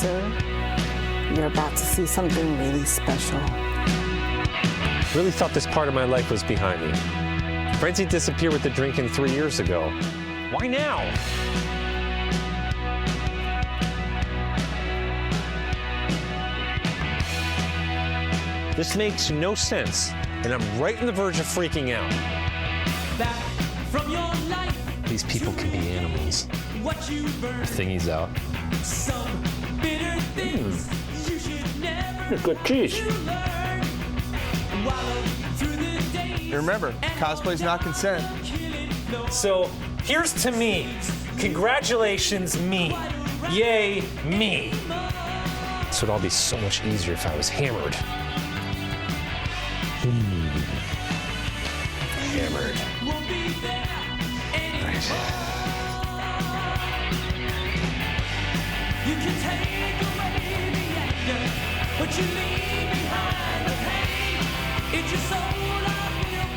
sir. You're about to see something really special. Really thought this part of my life was behind me. Frenzy disappeared with the drinking 3 years ago. Why now? This makes no sense, and I'm right on the verge of freaking out. Back from your life. These people can be animals. What you burn. Thingy's out. Some bitter things you should never Good cheese. learn. Wallow through the days. Remember, cosplay's not consent. So here's to me. Congratulations, me. Yay, me. This would all be so much easier if I was hammered. Hammered. Won't be there anymore. Right. You can take away the anger, but you leave behind the pain. It's your soul I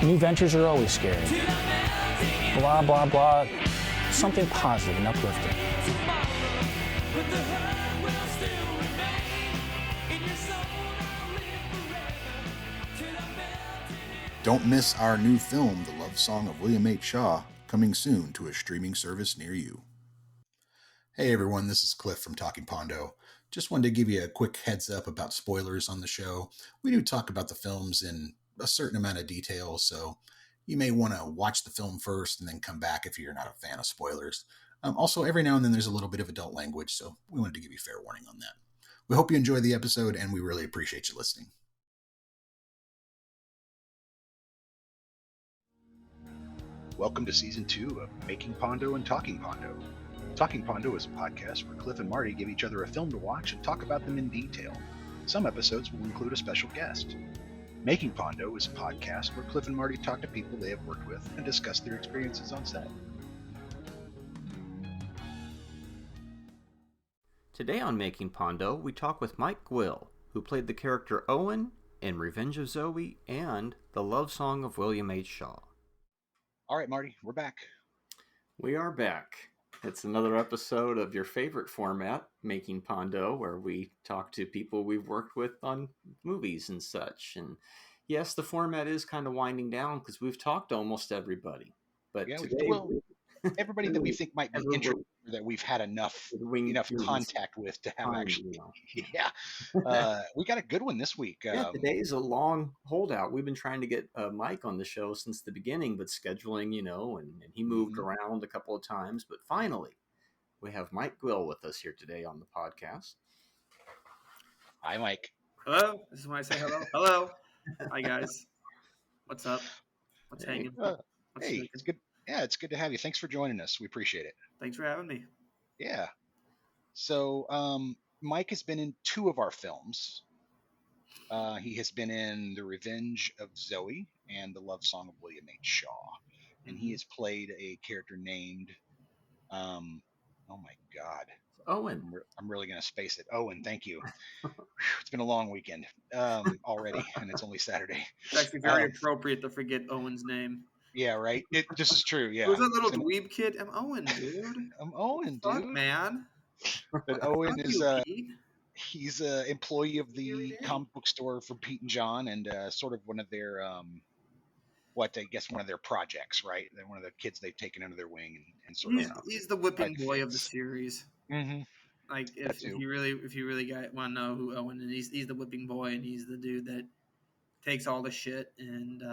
New ventures are always scary. will till I'm melting Blah, blah, blah. Something positive and uplifting. tomorrow. But the hurt will still remain. In your soul I'll live forever till I'm melting in. Don't miss our new film, The Love Song of William H. Shaw, coming soon to a streaming service near you. Hey everyone, this is Cliff from Talking Pondo. Just wanted to give you a quick heads up about spoilers on the show. We do talk about the films in a certain amount of detail, so you may want to watch the film first and then come back if you're not a fan of spoilers. Also, every now and then there's a little bit of adult language, so we wanted to give you fair warning on that. We hope you enjoy the episode, and we really appreciate you listening. Welcome to Season 2 of Making Pondo and Talking Pondo. Talking Pondo is a podcast where Cliff and Marty give each other a film to watch and talk about them in detail. Some episodes will include a special guest. Making Pondo is a podcast where Cliff and Marty talk to people they have worked with and discuss their experiences on set. Today on Making Pondo, we talk with Mike Guyll, who played the character Owen in Revenge of Zoe and The Love Song of William H. Shaw. All right, Marty, we're back. We are back. It's another episode of your favorite format, Making Pondo, where we talk to people we've worked with on movies and such. And yes, the format is kind of winding down because we've talked to almost everybody. But Yeah, today, everybody that we think might be interested, that we've had enough contact with to have actually. Yeah, we got a good one this week. Yeah, today's a long holdout. We've been trying to get Mike on the show since the beginning, but scheduling, and he moved around a couple of times. But finally, we have Mike Guyll with us here today on the podcast. Hi, Mike. Hello. This is when I say hello. Hello. Hi, guys. What's up? What's hanging? Hey, it's good. Yeah, it's good to have you. Thanks for joining us. We appreciate it. Thanks for having me. Yeah. So, Mike has been in 2 of our films. He has been in The Revenge of Zoe and The Love Song of William H. Shaw. And he has played a character named, oh my God. Owen. I'm really going to space it. Owen, thank you. It's been a long weekend already, and it's only Saturday. It's actually very appropriate to forget Owen's name. Yeah, right? This is true, yeah. Who's that little dweeb kid? I'm Owen, dude. I'm Owen, Fuck, dude. man. But Owen Fuck is you, Pete. he's an employee of the comic book store for Pete and John, and sort of one of their one of their projects, right? They're one of the kids they've taken under their wing and sort of. He's the whipping boy of the series. Mm-hmm. Like if you really want to know who Owen is, he's the whipping boy, and he's the dude that takes all the shit, and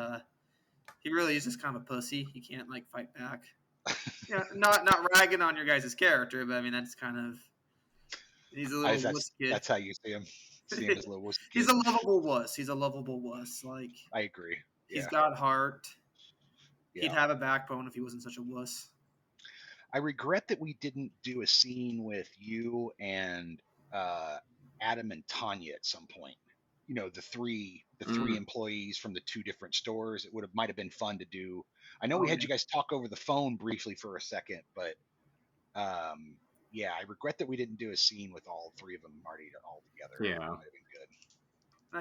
he really is just kind of a pussy. He can't fight back. Yeah, not ragging on your guys' character, but I mean that's kind of he's a little wuss kid. That's how you see him. See him as a little wuss kid. He's a lovable wuss. He's a lovable wuss. I agree. He's got heart. Yeah. He'd have a backbone if he wasn't such a wuss. I regret that we didn't do a scene with you and Adam and Tanya at some point. The three employees from the 2 different stores. It might have been fun to do. I know we had you guys talk over the phone briefly for a second, but I regret that we didn't do a scene with all 3 of them already all together. Yeah, that would have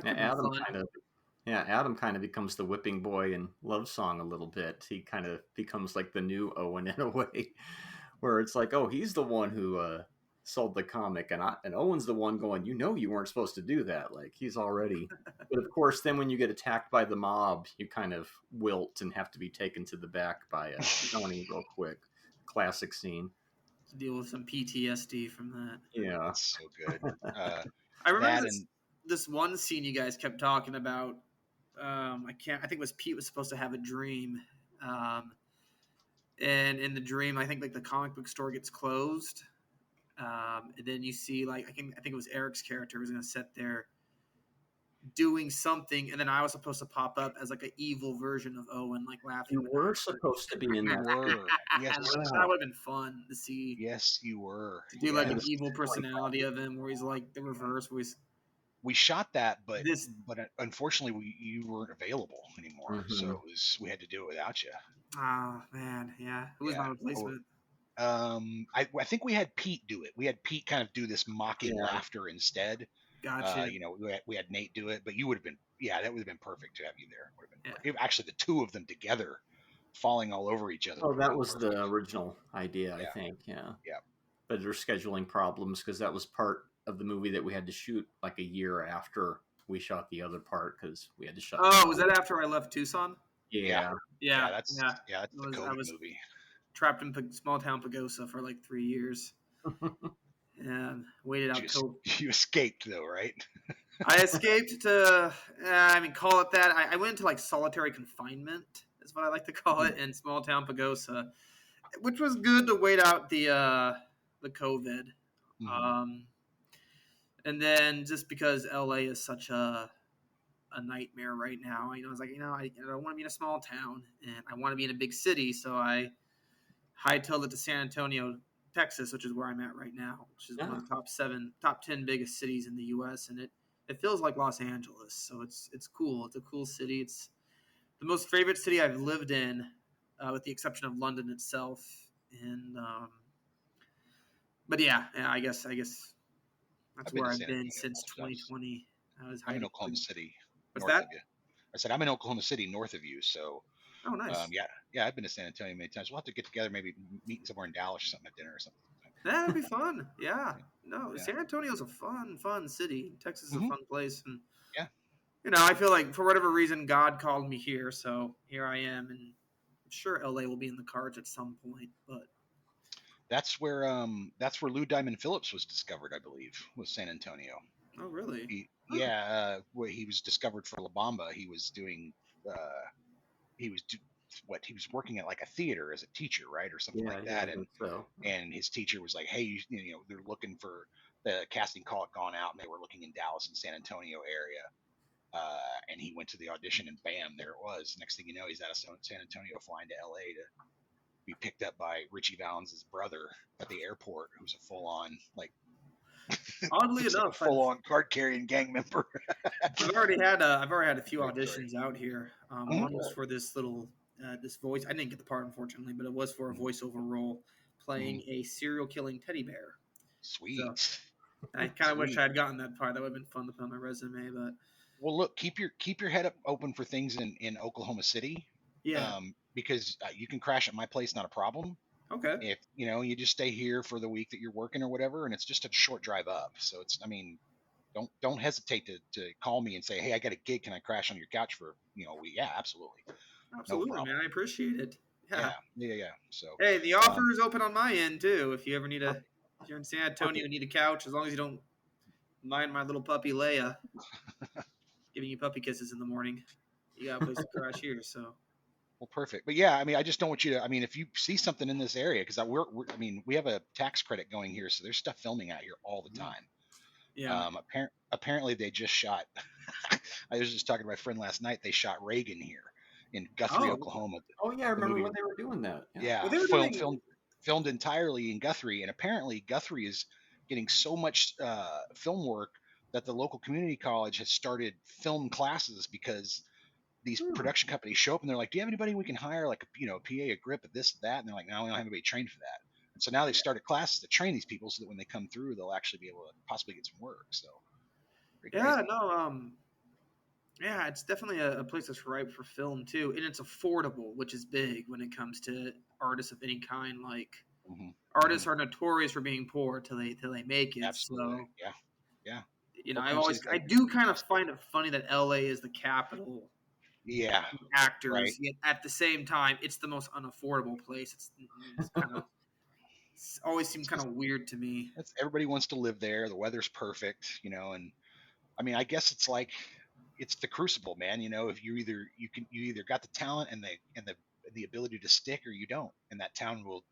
been good. Adam kind of becomes the whipping boy in Love Song a little bit. He kind of becomes like the new Owen in a way, where it's like, oh, he's the one who sold the comic, and Owen's the one going, you weren't supposed to do that. Like, he's already. But of course, then when you get attacked by the mob, you kind of wilt and have to be taken to the back by Johnny real quick. Classic scene. To deal with some PTSD from that. Yeah. It's so good. I remember that this one scene you guys kept talking about. I think it was Pete was supposed to have a dream. And in the dream, I think like the comic book store gets closed. And then you see like I think it was Eric's character was going to sit there doing something, and then I was supposed to pop up as like an evil version of Owen, like laughing. You were supposed to be in that. Yes, that would have been fun to see. Yes, you were. To do like an evil personality of him, where he's like the reverse, where he's. We shot that, but unfortunately, you weren't available anymore, so we had to do it without you. Oh man, yeah, it was my replacement. I think we had Pete do it. We had Pete kind of do this mocking laughter instead. Gotcha. We had Nate do it, but you would have been, that would have been perfect to have you there. Would have been actually the two of them together, falling all over each other. Oh, that was the original idea, I think. Yeah. But there were scheduling problems because that was part of the movie that we had to shoot like a year after we shot the other part because we had to shut. Oh, was that after I left Tucson? Yeah. That's the COVID movie. Trapped in small town Pagosa for like 3 years. And waited out till you escaped though, right? I escaped to call it that. I went into like solitary confinement is what I like to call it in small town Pagosa, which was good to wait out the COVID. And then just because LA is such a nightmare right now, I was like, I don't want to be in a small town and I want to be in a big city, so I hightailed it to San Antonio, Texas, which is where I'm at right now, which is one of the top 10 biggest cities in the U.S. And it feels like Los Angeles, so it's cool. It's a cool city. It's the most favorite city I've lived in, with the exception of London itself. And but I guess that's where I've been since 2020. I'm in Oklahoma City. What's that? I said I'm in Oklahoma City, north of you. So. Oh, nice. I've been to San Antonio many times. We'll have to get together, maybe meet somewhere in Dallas or something at dinner or something. That'd be fun. Yeah. No, San Antonio's a fun city. Texas is a fun place. And, I feel like for whatever reason, God called me here. So here I am. And I'm sure LA will be in the cards at some point. But that's where Lou Diamond Phillips was discovered, I believe, was San Antonio. Oh, really? Where he was discovered for La Bamba. He was doing he was working at like a theater as a teacher, right, or something like that, and his teacher was like, hey, they're looking for the casting call had gone out, and they were looking in Dallas and San Antonio area, and he went to the audition, and bam, there it was. Next thing you know, he's out of San Antonio flying to LA to be picked up by Richie Valens' brother at the airport, who's a full-on oddly enough, full-on card-carrying gang member. I've already had a few auditions out here. One was for this little this voice. I didn't get the part, unfortunately, but it was for a voiceover role playing a serial killing teddy bear. Sweet. So I kind of wish I had gotten that part. That would have been fun to put on my resume. But well, look, keep your head up open for things in Oklahoma City. Yeah. Because you can crash at my place, not a problem. Okay. If you just stay here for the week that you're working or whatever, and it's just a short drive up. So don't hesitate to call me and say, hey, I got a gig. Can I crash on your couch for a week? Yeah, absolutely. Absolutely, no man. I appreciate it. Yeah. So hey, the offer is open on my end too. If you ever if you're in San Antonio and need a couch, as long as you don't mind my little puppy Leia giving you puppy kisses in the morning, you got a place to crash here. So. Well, perfect. But yeah, I just don't want you to. If you see something in this area, because we have a tax credit going here, so there's stuff filming out here all the time. Yeah. Apparently they just shot. I was just talking to my friend last night. They shot Reagan here in Guthrie, Oklahoma. Oh yeah, I remember when they were doing that. Yeah, filmed entirely in Guthrie, and apparently Guthrie is getting so much film work that the local community college has started film classes because these production companies show up and they're like, do you have anybody we can hire, like a PA, a grip, a this, that? And they're like, no, we don't have anybody trained for that. And so now they've started classes to train these people so that when they come through, they'll actually be able to possibly get some work. So it's definitely a place that's ripe for film too, and it's affordable, which is big when it comes to artists of any kind. Like artists are notorious for being poor till they make it. Absolutely. So, Yeah. I do kind of find it funny that LA is the capital. Yeah. Of actors, right. yet at the same time, it's the most unaffordable place. It's kind of it's always seemed kind of weird to me. Everybody wants to live there. The weather's perfect, and I mean, I guess it's like it's the crucible, man. If you either got the talent and the ability to stick, or you don't, and that town will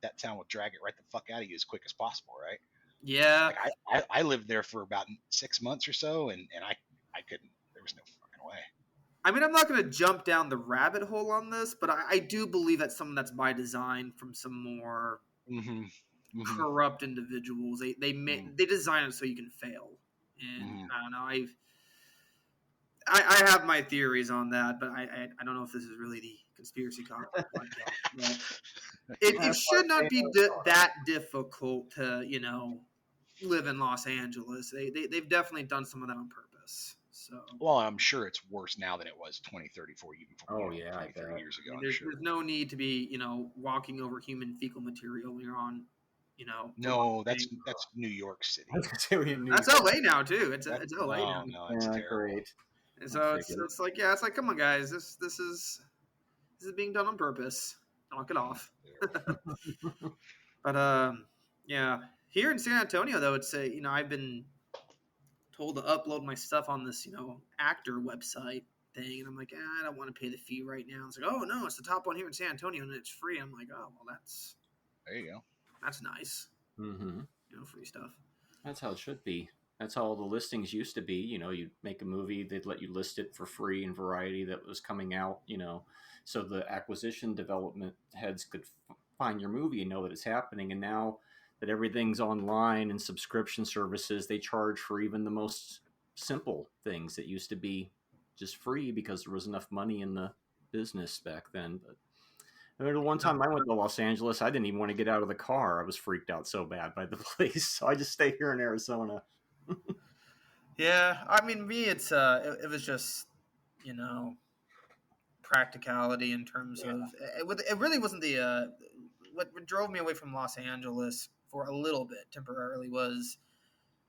drag it right the fuck out of you as quick as possible, right? Yeah. Like I lived there for about 6 months or so, and I couldn't. There was no fucking way. I mean, I'm not going to jump down the rabbit hole on this, but I do believe that's something that's by design from some more corrupt individuals. They design it so you can fail, and I don't know. I have my theories on that, but I don't know if this is really the conspiracy podcast. It should not be that difficult to live in Los Angeles. They've definitely done some of that on purpose. So, well, I'm sure it's worse now than it was 20, 30, 40, even 40, 30 years ago. There's no need to be, walking over human fecal material when you're on, No, that's New York City. That's LA now too. It's LA now. No, it's great. And so it's like, it's like, come on, guys, this is being done on purpose. Knock it off. But yeah, here in San Antonio though, it's I've been told to upload my stuff on this, actor website thing. And I'm like, I don't want to pay the fee right now. It's like, oh no, it's the top one here in San Antonio and it's free. I'm like, oh, well, there you go. That's nice. Free stuff. That's how it should be. That's how all the listings used to be. You make a movie, they'd let you list it for free in Variety that was coming out, so the acquisition development heads could find your movie and know that it's happening. And now that everything's online and subscription services, they charge for even the most simple things that used to be just free because there was enough money in the business back then. But I remember the one time I went to Los Angeles, I didn't even want to get out of the car. I was freaked out so bad by the place. So I just stay here in Arizona. Yeah, I mean, me, it was just, practicality in terms of it really wasn't the what drove me away from Los Angeles for a little bit temporarily was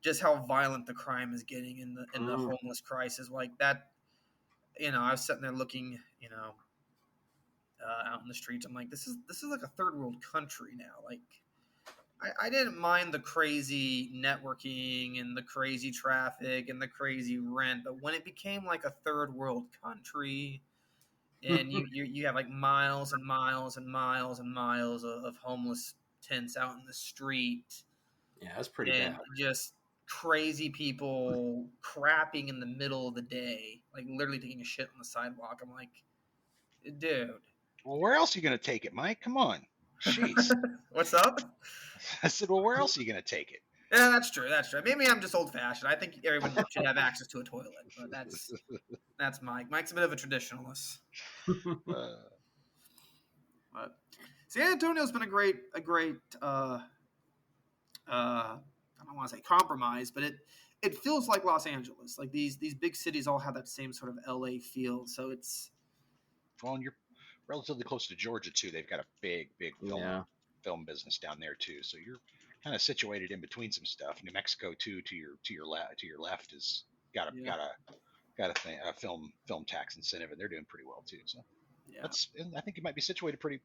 just how violent the crime is getting in the homeless crisis. Like that, I was sitting there looking, out in the streets. I'm like, this is like a third world country now. Like, I didn't mind the crazy networking and the crazy traffic and the crazy rent, but when it became like a third world country, and you have like miles and miles and miles and miles of homeless tents out in the street. Yeah, that's pretty bad. Just crazy people crapping in the middle of the day, like literally taking a shit on the sidewalk. I'm like, dude. Well, where else are you going to take it, Mike? Come on. Jeez. What's up? I said, well, where else are you going to take it? Yeah, that's true. Maybe I'm just old-fashioned. I think everyone should have access to a toilet, but that's Mike. Mike's a bit of a traditionalist. But San Antonio's been a great I don't want to say compromise, but it feels like Los Angeles. Like these big cities all have that same sort of LA feel. So it's and you're relatively close to Georgia too. They've got a big film business down there too. So you're kind of situated in between some stuff. New Mexico too, to your left is got a film tax incentive, and they're doing pretty well too. So I think you might be situated pretty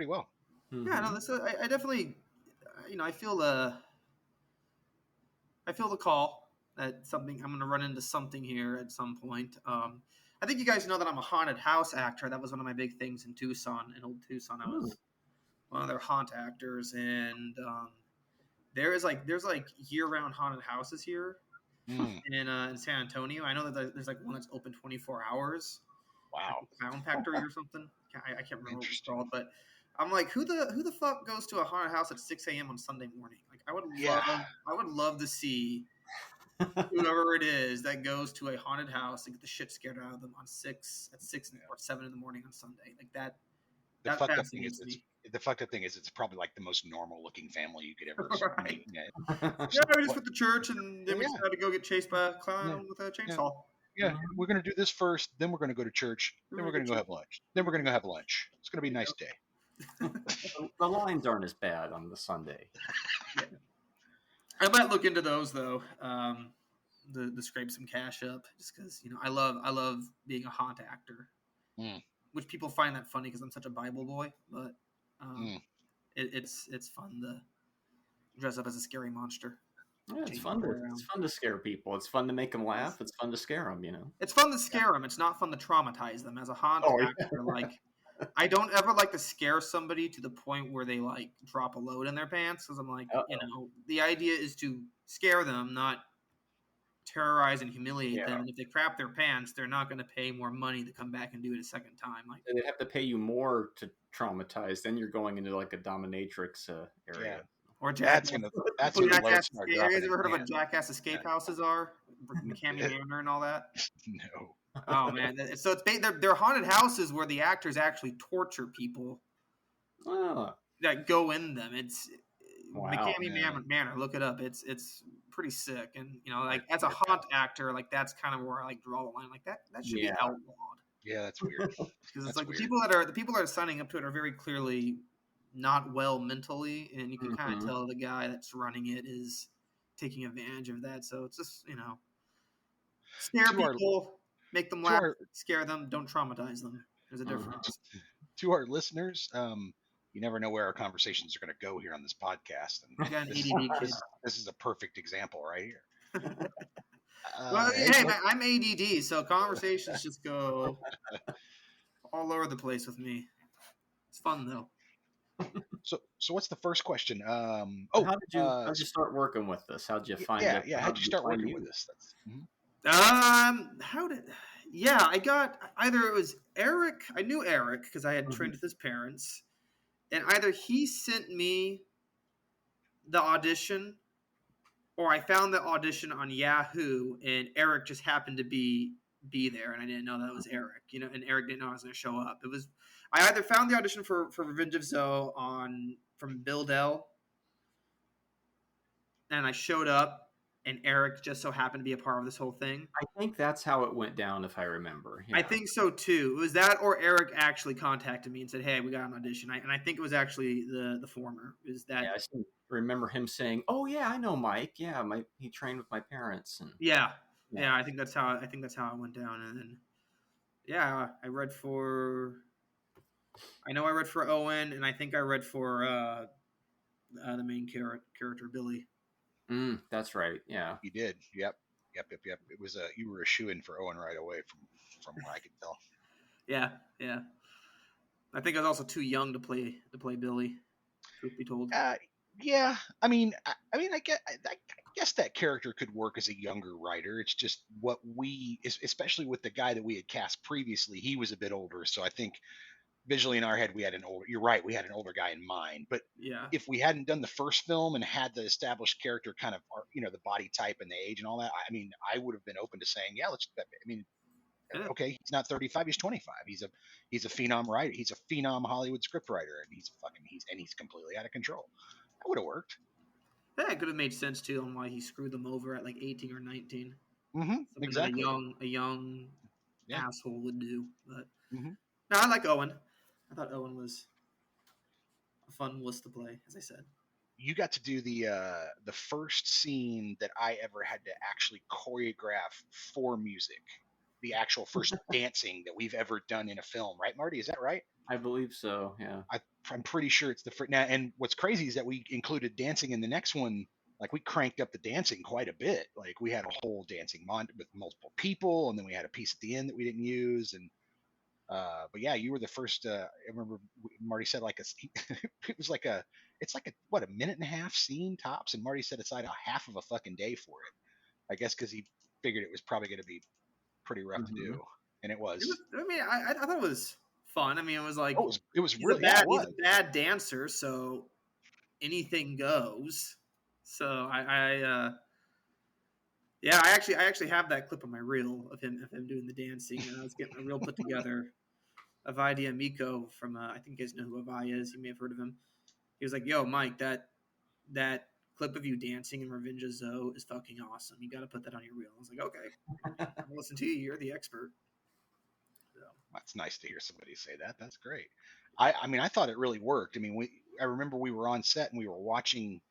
well. Yeah, no, I definitely, I feel the call that something I'm going to run into something here at some point. I think you guys know that I'm a haunted house actor. That was one of my big things in Tucson. In old Tucson, I was one of their haunt actors, and there's like year-round haunted houses here in San Antonio. I know that there's like one that's open 24 hours. Wow. Like Clown Factory or something. I can't remember what it's called, but I'm like, who the fuck goes to a haunted house at 6 a.m. on Sunday morning? Like, I would love to see whoever it is that goes to a haunted house and get the shit scared out of them at 6 or 7 in the morning on Sunday. Like that. The fucked up thing is it's probably like the most normal looking family you could ever meet. We just went to church and then we decided to go get chased by a clown with a chainsaw. Yeah, we're going to do this first, then we're going to go to church, then we're going to go have lunch. Then we're going to go have lunch. It's going to be a nice day. The lines aren't as bad on the Sunday. I might look into those though. The scrape some cash up, just because I love being a haunt actor, which people find that funny because I'm such a Bible boy. But it's fun to dress up as a scary monster. Yeah, it's fun to scare people. It's fun to make them laugh. It's fun to scare them. It's fun to scare them. It's not fun to traumatize them. As a haunt actor, like I don't ever like to scare somebody to the point where they like drop a load in their pants, because I'm like, the idea is to scare them, not terrorize and humiliate them. And if they crap their pants, they're not going to pay more money to come back and do it a second time. Like they have to pay you more to traumatize. Then you're going into like a dominatrix area. Yeah. Or Jackass. That's when Jackass. You guys ever heard of what Jackass escape houses are? McCamey Manor and all that? No. Oh man! So they're haunted houses where the actors actually torture people that go in them. It's McCamey Manor. Look it up. It's pretty sick. And like as a haunt actor, like that's kind of where I like draw the line. Like that should be outlawed. Yeah, that's weird. Because it's like weird. the people that are signing up to it are very clearly not well mentally, and you can kind of tell the guy that's running it is taking advantage of that. So it's just scare people, make them laugh, scare them, don't traumatize them. There's a difference. To our listeners, you never know where our conversations are going to go here on this podcast, and this is a perfect example right here. Well, hey, I'm ADD, so conversations just go all over the place with me. It's fun though. So what's the first question? How did you start working with this? How did you find it? Yeah, how did you start working with this? I got either it was Eric. I knew Eric because I had trained with his parents, and either he sent me the audition, or I found the audition on Yahoo, and Eric just happened to be there, and I didn't know that was Eric. And Eric didn't know I was going to show up. I either found the audition for Revenge of Zoe from Bill Dell, and I showed up, and Eric just so happened to be a part of this whole thing. I think that's how it went down, if I remember. Yeah. I think so too. It was that, or Eric actually contacted me and said, "Hey, we got an audition." And I think it was actually the former. Is that? Yeah, I remember him saying, "Oh yeah, I know Mike. Yeah, he trained with my parents." And yeah. I think that's how it went down. And then I read for Owen, and I think I read for the main character Billy. That's right. Yeah, you did. Yep. It was you were a shoo-in for Owen right away, from what I could tell. Yeah. I think I was also too young to play Billy. Truth be told. Yeah. I mean, I guess that character could work as a younger writer. It's just what especially with the guy that we had cast previously, he was a bit older. So I think visually in our head, you're right, we had an older guy in mind. But if we hadn't done the first film and had the established character kind of, the body type and the age and all that, I mean, I would have been open to saying, okay, he's not 35, he's 25. He's a phenom writer. He's a phenom Hollywood script writer, and he's completely out of control. That would have worked. Yeah, it could have made sense too on why he screwed them over at like 18 or 19. Exactly. A young asshole would do. But no, I like Owen. I thought Owen was a fun wuss to play, as I said. You got to do the first scene that I ever had to actually choreograph for music. The actual first dancing that we've ever done in a film, right, Marty? Is that right? I believe so. Yeah. I'm pretty sure it's the first. Now, and what's crazy is that we included dancing in the next one. Like we cranked up the dancing quite a bit. Like we had a whole dancing with multiple people, and then we had a piece at the end that we didn't use. And but yeah, you were the first. I remember Marty said it's like a minute and a half scene tops, and Marty set aside a half of a fucking day for it. I guess because he figured it was probably going to be pretty rough to do, and it was. I thought it was fun. I mean, it was like it was he's really he's a bad dancer, so anything goes. So I actually have that clip on my reel of him doing the dancing, and I was getting a reel put together of Avai Amico from I think you guys know who Avai is. You may have heard of him. He was like, "Yo, Mike, that clip of you dancing in Revenge of Zoe is fucking awesome. You got to put that on your reel." I was like, "Okay, I'll listen to you. You're the expert." So. That's nice to hear somebody say that. That's great. I mean, I thought it really worked. I mean, I remember we were on set and we were watching,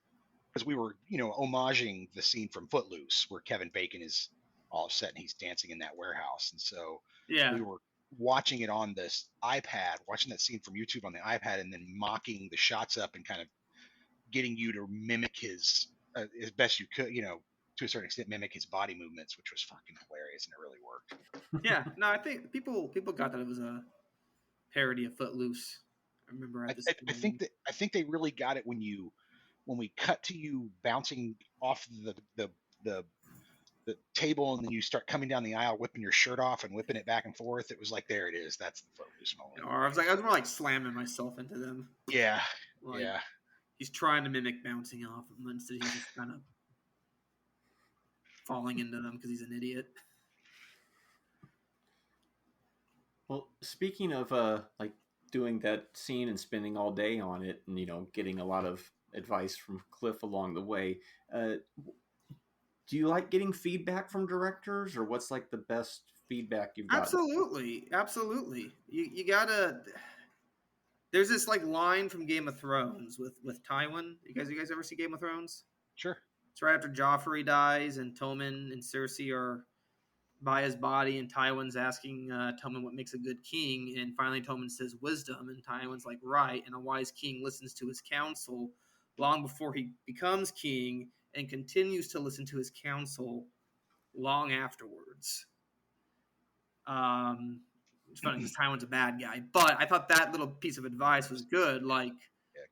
because we were, homaging the scene from Footloose where Kevin Bacon is all set and he's dancing in that warehouse. And so Yeah. we were watching it on this iPad, watching that scene from YouTube on the iPad, and then mocking the shots up and kind of getting you to mimic his, as best you could, to a certain extent, mimic his body movements, which was fucking hilarious, and it really worked. Yeah, no, I think people got that it was a parody of Footloose. I remember I think they really got it when we cut to you bouncing off the table, and then you start coming down the aisle, whipping your shirt off and whipping it back and forth. It was like, there it is. That's the Footloose moment. Or I was more like slamming myself into them. Yeah, like, yeah. He's trying to mimic bouncing off them, instead he's just kind of falling into them because he's an idiot. Well, speaking of like doing that scene and spending all day on it, and getting a lot of advice from Cliff along the way, do you like getting feedback from directors, or what's like the best feedback you've got? Absolutely. You gotta. There's this like line from Game of Thrones with Tywin. You guys ever see Game of Thrones? Sure. It's right after Joffrey dies and Tommen and Cersei are by his body, and Tywin's asking Tommen what makes a good king, and finally Tommen says wisdom, and Tywin's like, right, and a wise king listens to his counsel long before he becomes king, and continues to listen to his counsel long afterwards. It's funny because Tywin's a bad guy, but I thought that little piece of advice was good. Like,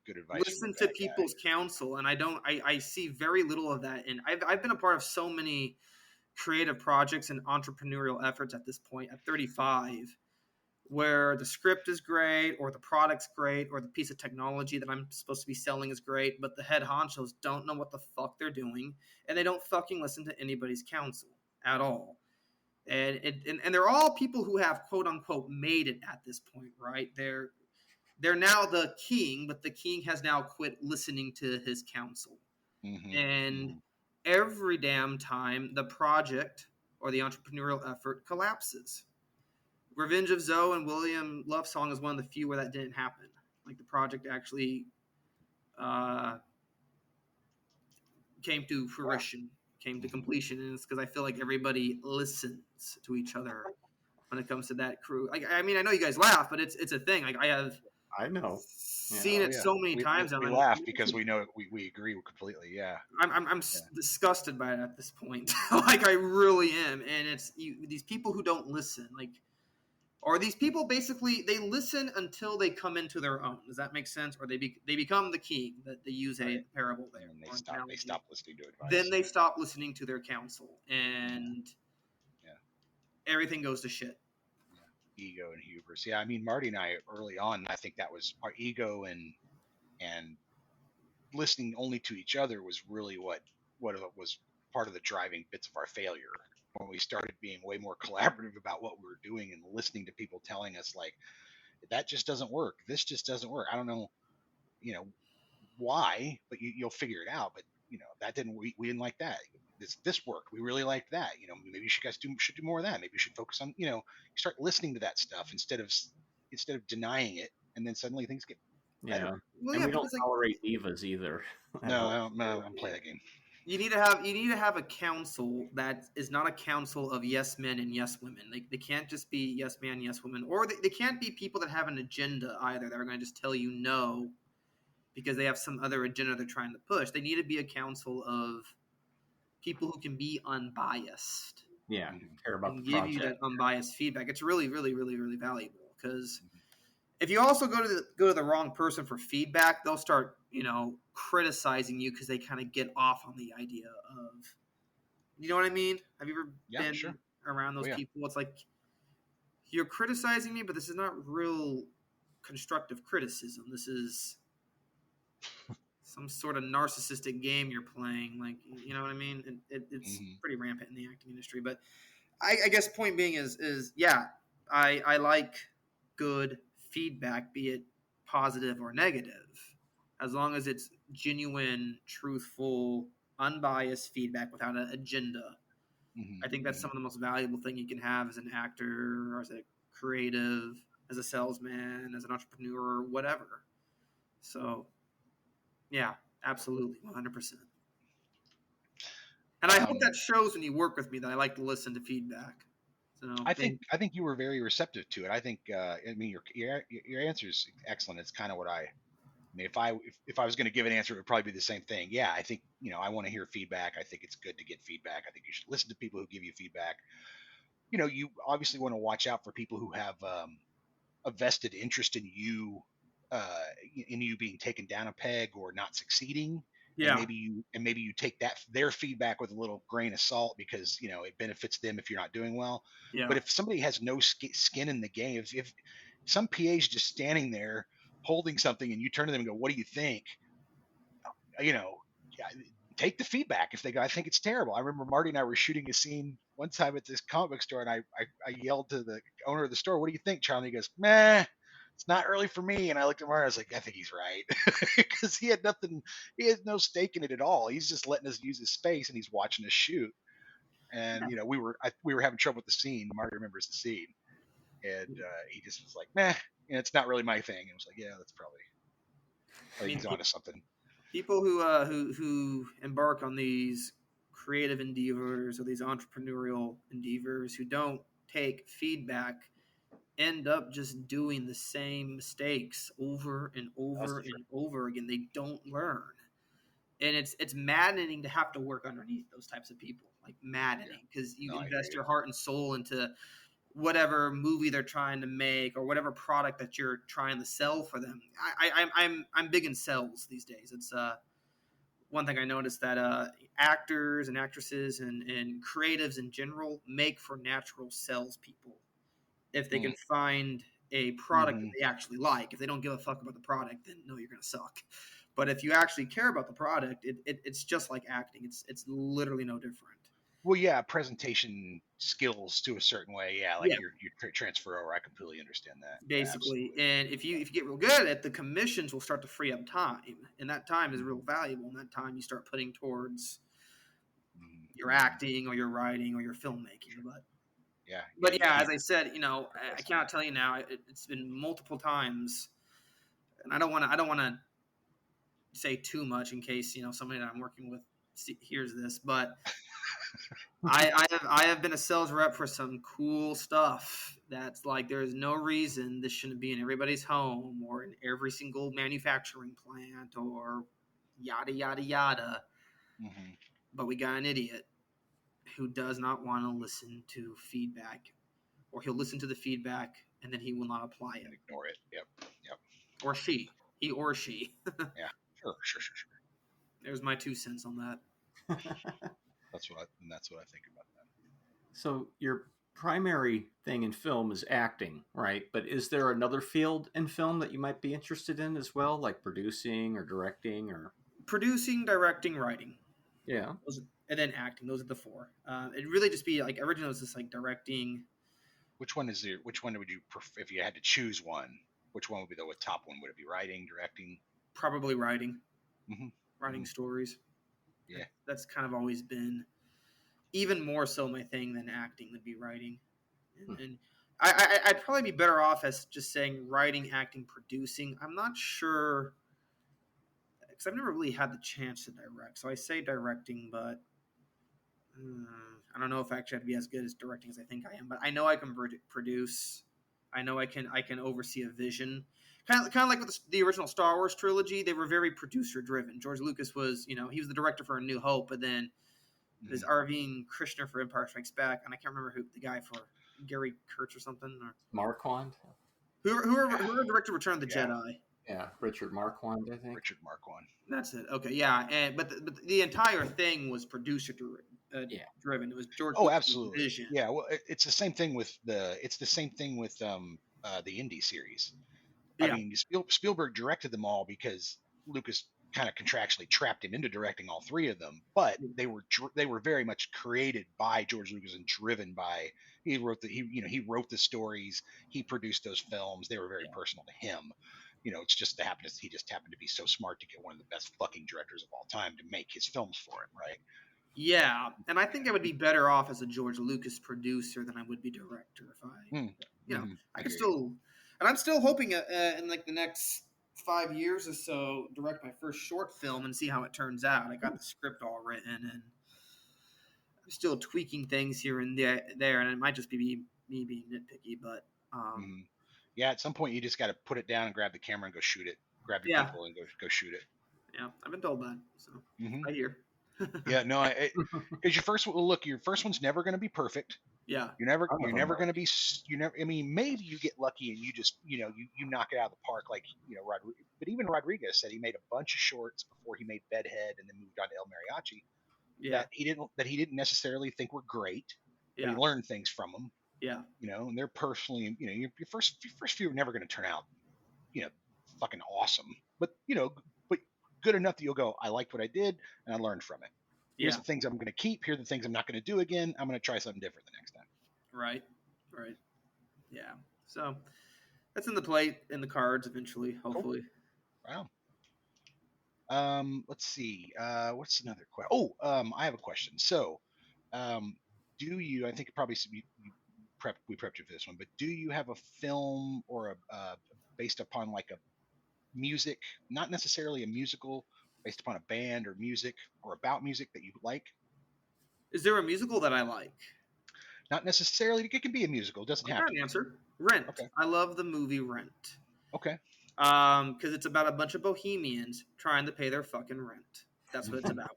good advice. Listen to people's counsel, and I see very little of that. And I've been a part of so many creative projects and entrepreneurial efforts at this point at 35, where the script is great, or the product's great, or the piece of technology that I'm supposed to be selling is great, but the head honchos don't know what the fuck they're doing, and they don't fucking listen to anybody's counsel at all. And they're all people who have quote unquote made it at this point, right? They're now the king, but the king has now quit listening to his counsel. Mm-hmm. And every damn time the project or the entrepreneurial effort collapses. Revenge of Zoe and William Love Song is one of the few where that didn't happen. Like, the project actually came to fruition, came to completion, and it's because I feel like everybody listens to each other when it comes to that crew. Like, I mean, I know you guys laugh, but it's a thing. Like, I know. Seen it so many times. We laugh because we know we agree completely. Yeah. I'm disgusted by it at this point. Like, I really am. And it's these people who don't listen, like, or these people basically they listen until they come into their own. Does that make sense? Or they become the king. That they use a parable there. And they stop listening to advice. Then they stop listening to their counsel, and everything goes to shit. Ego and hubris. Yeah, I mean, Marty and I early on, I think that was our ego and listening only to each other was really what was part of the driving bits of our failure. When we started being way more collaborative about what we were doing and listening to people telling us, like, that just doesn't work. This just doesn't work. I don't know, why, but you'll figure it out. But that didn't. We didn't like that. This worked. We really liked that. Maybe you guys should do more of that. Maybe you should focus on. You start listening to that stuff instead of denying it, and then suddenly things get better. Well, and we don't tolerate divas either. No, I don't play that game. You need to have a council that is not a council of yes men and yes women. They can't just be yes man, yes woman, or they can't be people that have an agenda either. That are going to just tell you no because they have some other agenda they're trying to push. They need to be a council of people who can be unbiased. Yeah, care about and the give project. you that unbiased feedback. It's really, really, really, really valuable because if you also go to the wrong person for feedback, they'll start criticizing you because they kind of get off on the idea of, you know what I mean? Have you ever been around those people? It's like, you're criticizing me, but this is not real constructive criticism. This is some sort of narcissistic game you're playing. Like, you know what I mean? It's pretty rampant in the acting industry. But I guess point being is I like good feedback, be it positive or negative, as long as it's genuine, truthful, unbiased feedback without an agenda. I think that's some of the most valuable thing you can have as an actor or as a creative as a salesman, as an entrepreneur, whatever. So, yeah, absolutely, 100%. And I hope that shows when you work with me that I like to listen to feedback. So I think you were very receptive to it. I think your answer is excellent. It's kind of what I mean. If I was going to give an answer, it would probably be the same thing. Yeah, I think I want to hear feedback. I think it's good to get feedback. I think you should listen to people who give you feedback. You obviously want to watch out for people who have a vested interest in you being taken down a peg or not succeeding. Yeah. And maybe you take their feedback with a little grain of salt because it benefits them if you're not doing well. Yeah. But if somebody has no skin in the game, if some PA's just standing there holding something and you turn to them and go, "What do you think?" Take the feedback. If they go, "I think it's terrible." I remember Marty and I were shooting a scene one time at this comic book store, and I yelled to the owner of the store, "What do you think, Charlie?" He goes, "Meh. It's not really for me." And I looked at Marty, I was like, I think he's right. Because he had no stake in it at all. He's just letting us use his space and he's watching us shoot. And, we were having trouble with the scene. Marty remembers the scene. And he just was like, "Meh, it's not really my thing." And I was like, yeah, that's probably, he's onto something. People who embark on these creative endeavors or these entrepreneurial endeavors who don't take feedback end up just doing the same mistakes over and over and over again. They don't learn. And it's maddening to have to work underneath those types of people. Like maddening, because you invest your heart and soul into whatever movie they're trying to make or whatever product that you're trying to sell for them. I'm big in sales these days. It's one thing I noticed that actors and actresses and creatives in general make for natural salespeople if they can find a product that they actually like. If they don't give a fuck about the product, then no, you're gonna suck. But if you actually care about the product, it's just like acting. It's literally no different. Well, yeah, presentation skills to a certain way. Yeah, like your transfer over. I completely understand that. Basically, and if you get real good at it, the commissions will start to free up time, and that time is real valuable. And that time you start putting towards your acting or your writing or your filmmaking. But as I said, I cannot tell you now. It's been multiple times, and I don't want to say too much in case somebody that I'm working with hears this, but. I have been a sales rep for some cool stuff that's like there is no reason this shouldn't be in everybody's home or in every single manufacturing plant or yada yada yada. But we got an idiot who does not want to listen to feedback, or he'll listen to the feedback and then he will not apply it. Ignore it. Yep. Or she. He or she. Yeah. Sure. There's my 2 cents on that. That's what I think about that. So your primary thing in film is acting, right? But is there another field in film that you might be interested in as well, like producing or directing or? Producing, directing, writing. Yeah. And then acting. Those are the 4. It'd really just be like originally it was just like directing. Which one would you prefer if you had to choose one? Which one would be the top one? Would it be writing, directing? Probably writing. Writing stories. Yeah. That's kind of always been even more so my thing than acting would be writing. And I'd probably be better off as just saying writing, acting, producing. I'm not sure because I've never really had the chance to direct. So I say directing, but I don't know if actually I'd be as good as directing as I think I am. But I know I can produce. I know I can oversee a vision. Kind of like with the original Star Wars trilogy, they were very producer driven. George Lucas was, he was the director for A New Hope, but then there's Arvind Krishna for Empire Strikes Back, and I can't remember who the guy for Gary Kurtz or something. Or Marquand? Whoever directed Return of the Jedi. Yeah, Richard Marquand, I think. Richard Marquand. That's it. Okay, yeah, but the entire thing was producer driven. It was George. Oh, Lucas' absolutely. vision. Yeah, well, it's the the Indie series. Yeah. I mean, Spielberg directed them all because Lucas kind of contractually trapped him into directing all 3 of them. But they were very much created by George Lucas and driven by he wrote the stories, he produced those films. They were very personal to him. It's just he just happened to be so smart to get one of the best fucking directors of all time to make his films for him, right? Yeah, and I think I would be better off as a George Lucas producer than I would be director if I, I could still. And I'm still hoping in like the next 5 years or so, direct my first short film and see how it turns out. I got the script all written, and I'm still tweaking things here and there, and it might just be me being nitpicky, but yeah, at some point you just got to put it down and grab the camera and go shoot it. Grab your people and go shoot it. Yeah, I've been told that, so I hear. Yeah, no, because your first one's never going to be perfect. Yeah, you're never going to be. I mean, maybe you get lucky and you just, you knock it out of the park, like But even Rodriguez said he made a bunch of shorts before he made Bedhead and then moved on to El Mariachi. Yeah, that he didn't necessarily think were great. Yeah, but he learned things from them. Yeah, and they're personally, your first few are never going to turn out, fucking awesome. But but good enough that you'll go, I liked what I did and I learned from it. Here's the things I'm going to keep. Here are the things I'm not going to do again. I'm going to try something different the next time. Right. Yeah. So that's in the cards eventually, hopefully. Cool. Wow. Let's see. What's another question? I have a question. So, do you? I think probably we prepped you for this one, but do you have a film or a based upon like a music, not necessarily a musical, based upon a band or music or about music that you like? Is there a musical that I like? Not necessarily. It can be a musical. It doesn't have to. Answer. Rent. Okay. I love the movie Rent. Okay. Because it's about a bunch of bohemians trying to pay their fucking rent. That's what it's about.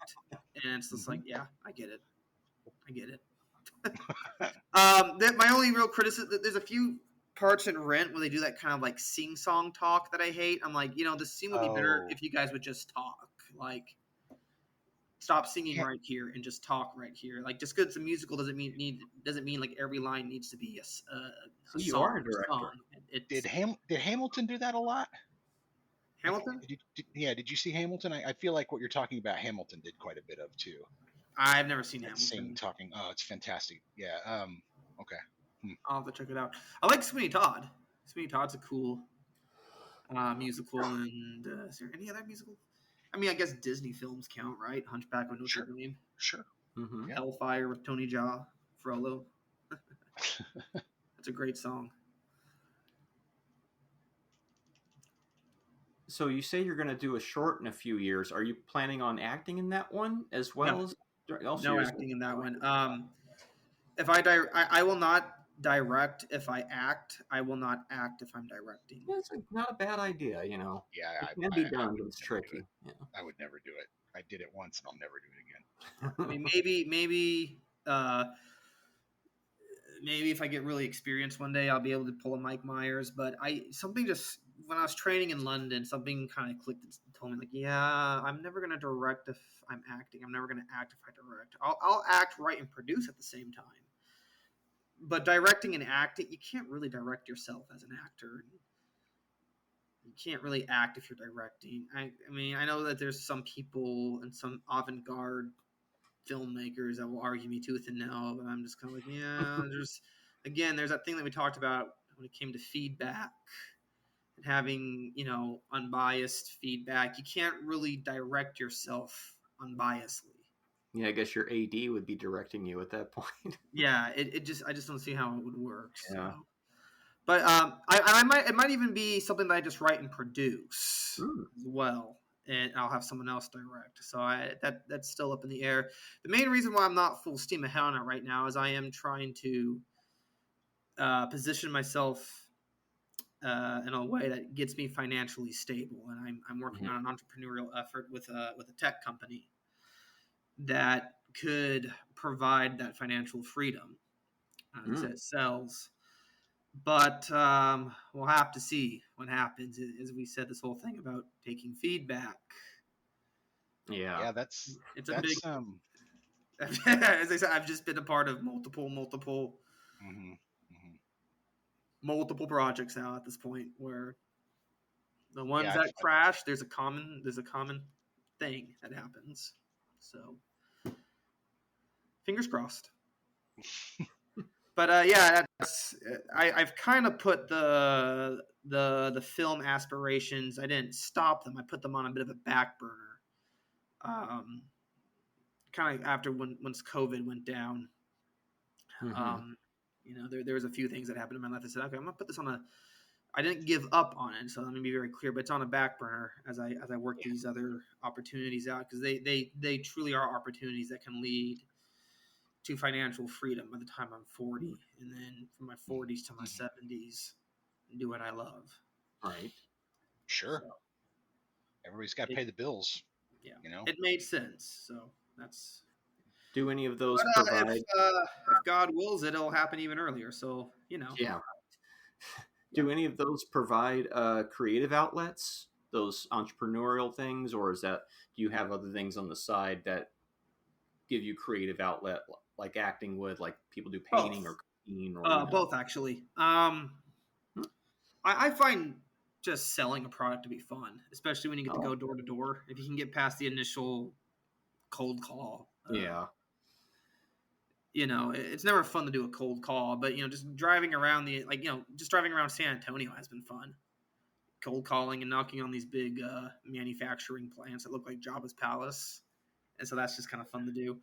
And it's just like, yeah, I get it. My only real criticism, there's a few parts in Rent where they do that kind of like sing-song talk that I hate. I'm like, the scene would be better if you guys would just talk. Like, stop singing right here and just talk right here. Like, just because it's a musical doesn't mean like every line needs to be a So you song. are a director. Did Hamilton do that a lot? Hamilton? Did you see Hamilton? I feel like what you're talking about, Hamilton did quite a bit of too. I've never seen Hamilton. Sing, talking. Oh, it's fantastic. Yeah. Okay. I'll have to check it out. I like Sweeney Todd. Sweeney Todd's a cool musical. And is there any other musical? I mean, I guess Disney films count, right? Hunchback of Notre Dame. Sure. Mm-hmm. Hellfire with Tony Jaa, Frollo. That's a great song. So you say you're going to do a short in a few years. Are you planning on acting in that one as well? No acting in that one. If I will not direct if I act. I will not act if I'm directing. That's not a bad idea, Yeah, it can be done, but it's tricky. Yeah. I would never do it. I did it once, and I'll never do it again. I mean, maybe if I get really experienced one day, I'll be able to pull a Mike Myers. But when I was training in London, something kind of clicked and told me, like, yeah, I'm never going to direct if I'm acting. I'm never going to act if I direct. I'll act, write, and produce at the same time. But directing and acting, you can't really direct yourself as an actor. You can't really act if you're directing. I mean, I know that there's some people and some avant-garde filmmakers that will argue me tooth and nail, but I'm just kind of like, yeah, there's that thing that we talked about when it came to feedback and having, unbiased feedback. You can't really direct yourself unbiasedly. Yeah, I guess your AD would be directing you at that point. Yeah, I just don't see how it would work. So. Yeah. But it might even be something that I just write and produce as well, and I'll have someone else direct. So that's still up in the air. The main reason why I'm not full steam ahead on it right now is I am trying to position myself in a way that gets me financially stable, and I'm working on an entrepreneurial effort with a tech company that could provide that financial freedom as it sells. But we'll have to see what happens. As we said, this whole thing about taking feedback. Yeah, it's a big. As I said, I've just been a part of multiple projects now at this point, where the ones that crash, there's a common thing that happens. So, fingers crossed. But I've kind of put the film aspirations. I didn't stop them. I put them on a bit of a back burner. Kind of after once COVID went down. There was a few things that happened in my life. I said, okay, I'm gonna put this on I didn't give up on it, so let me be very clear. But it's on a back burner as I work these other opportunities out, because they truly are opportunities that can lead to financial freedom by the time I'm 40, and then from my 40s to my 70s, do what I love. Right. Sure. So, everybody's got to pay the bills. Yeah. You know, it made sense. So that's. Do any of those But, provide? if God wills it, it'll happen even earlier. So Yeah. Do any of those provide creative outlets? Those entrepreneurial things, or do you have other things on the side that give you creative outlet, like acting would, like people do painting or cooking, or both actually. I find just selling a product to be fun, especially when you get to go door to door. If you can get past the initial cold call. It's never fun to do a cold call, but just driving around just driving around San Antonio has been fun. Cold calling and knocking on these big manufacturing plants that look like Jabba's palace, and so that's just kind of fun to do.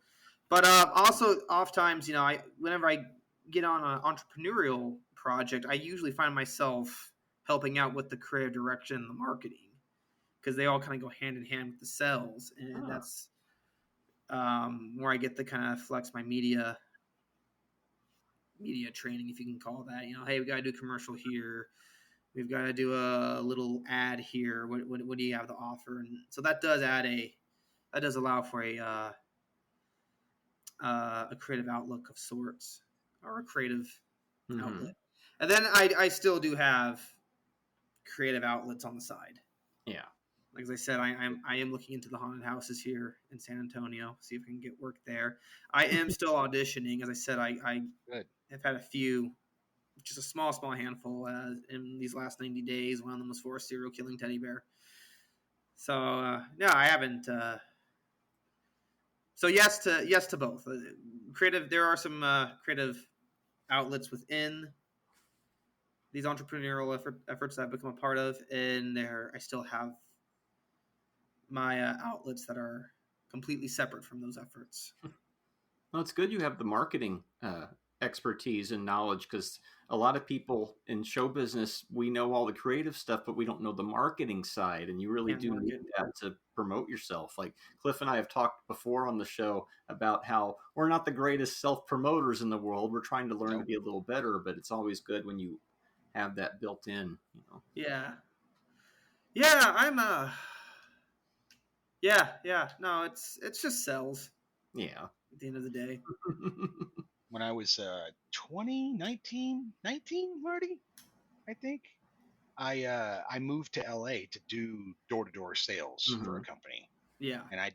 But also, oftentimes, whenever I get on an entrepreneurial project, I usually find myself helping out with the creative direction and the marketing, because they all kind of go hand in hand with the sales, and that's where I get to kind of flex my media training, if you can call that. Hey, we got to do a commercial here. We've got to do a little ad here. What do you have to offer? And so that does allow for a creative outlook of sorts, or a creative outlet. And then I still do have creative outlets on the side. Yeah. Like as I said, I am looking into the haunted houses here in San Antonio, see if I can get work there. I am still auditioning. As I said, I have had a few, just a small handful in these last 90 days. One of them was for a serial killing teddy bear. So no, I haven't. So yes to both. Creative. There are some creative outlets within these entrepreneurial efforts that I've become a part of, and I still have my outlets that are completely separate from those efforts. Well, it's good you have the marketing expertise and knowledge, because a lot of people in show business, we know all the creative stuff, but we don't know the marketing side, and you really do need that to promote yourself. Like Cliff and I have talked before on the show about how we're not the greatest self-promoters in the world. We're trying to learn to be a little better, but it's always good when you have that built in, Yeah, I'm no, it's just sales. Yeah. At the end of the day. When I was 19, Marty, I think, I moved to LA to do door-to-door sales for a company. Yeah. And I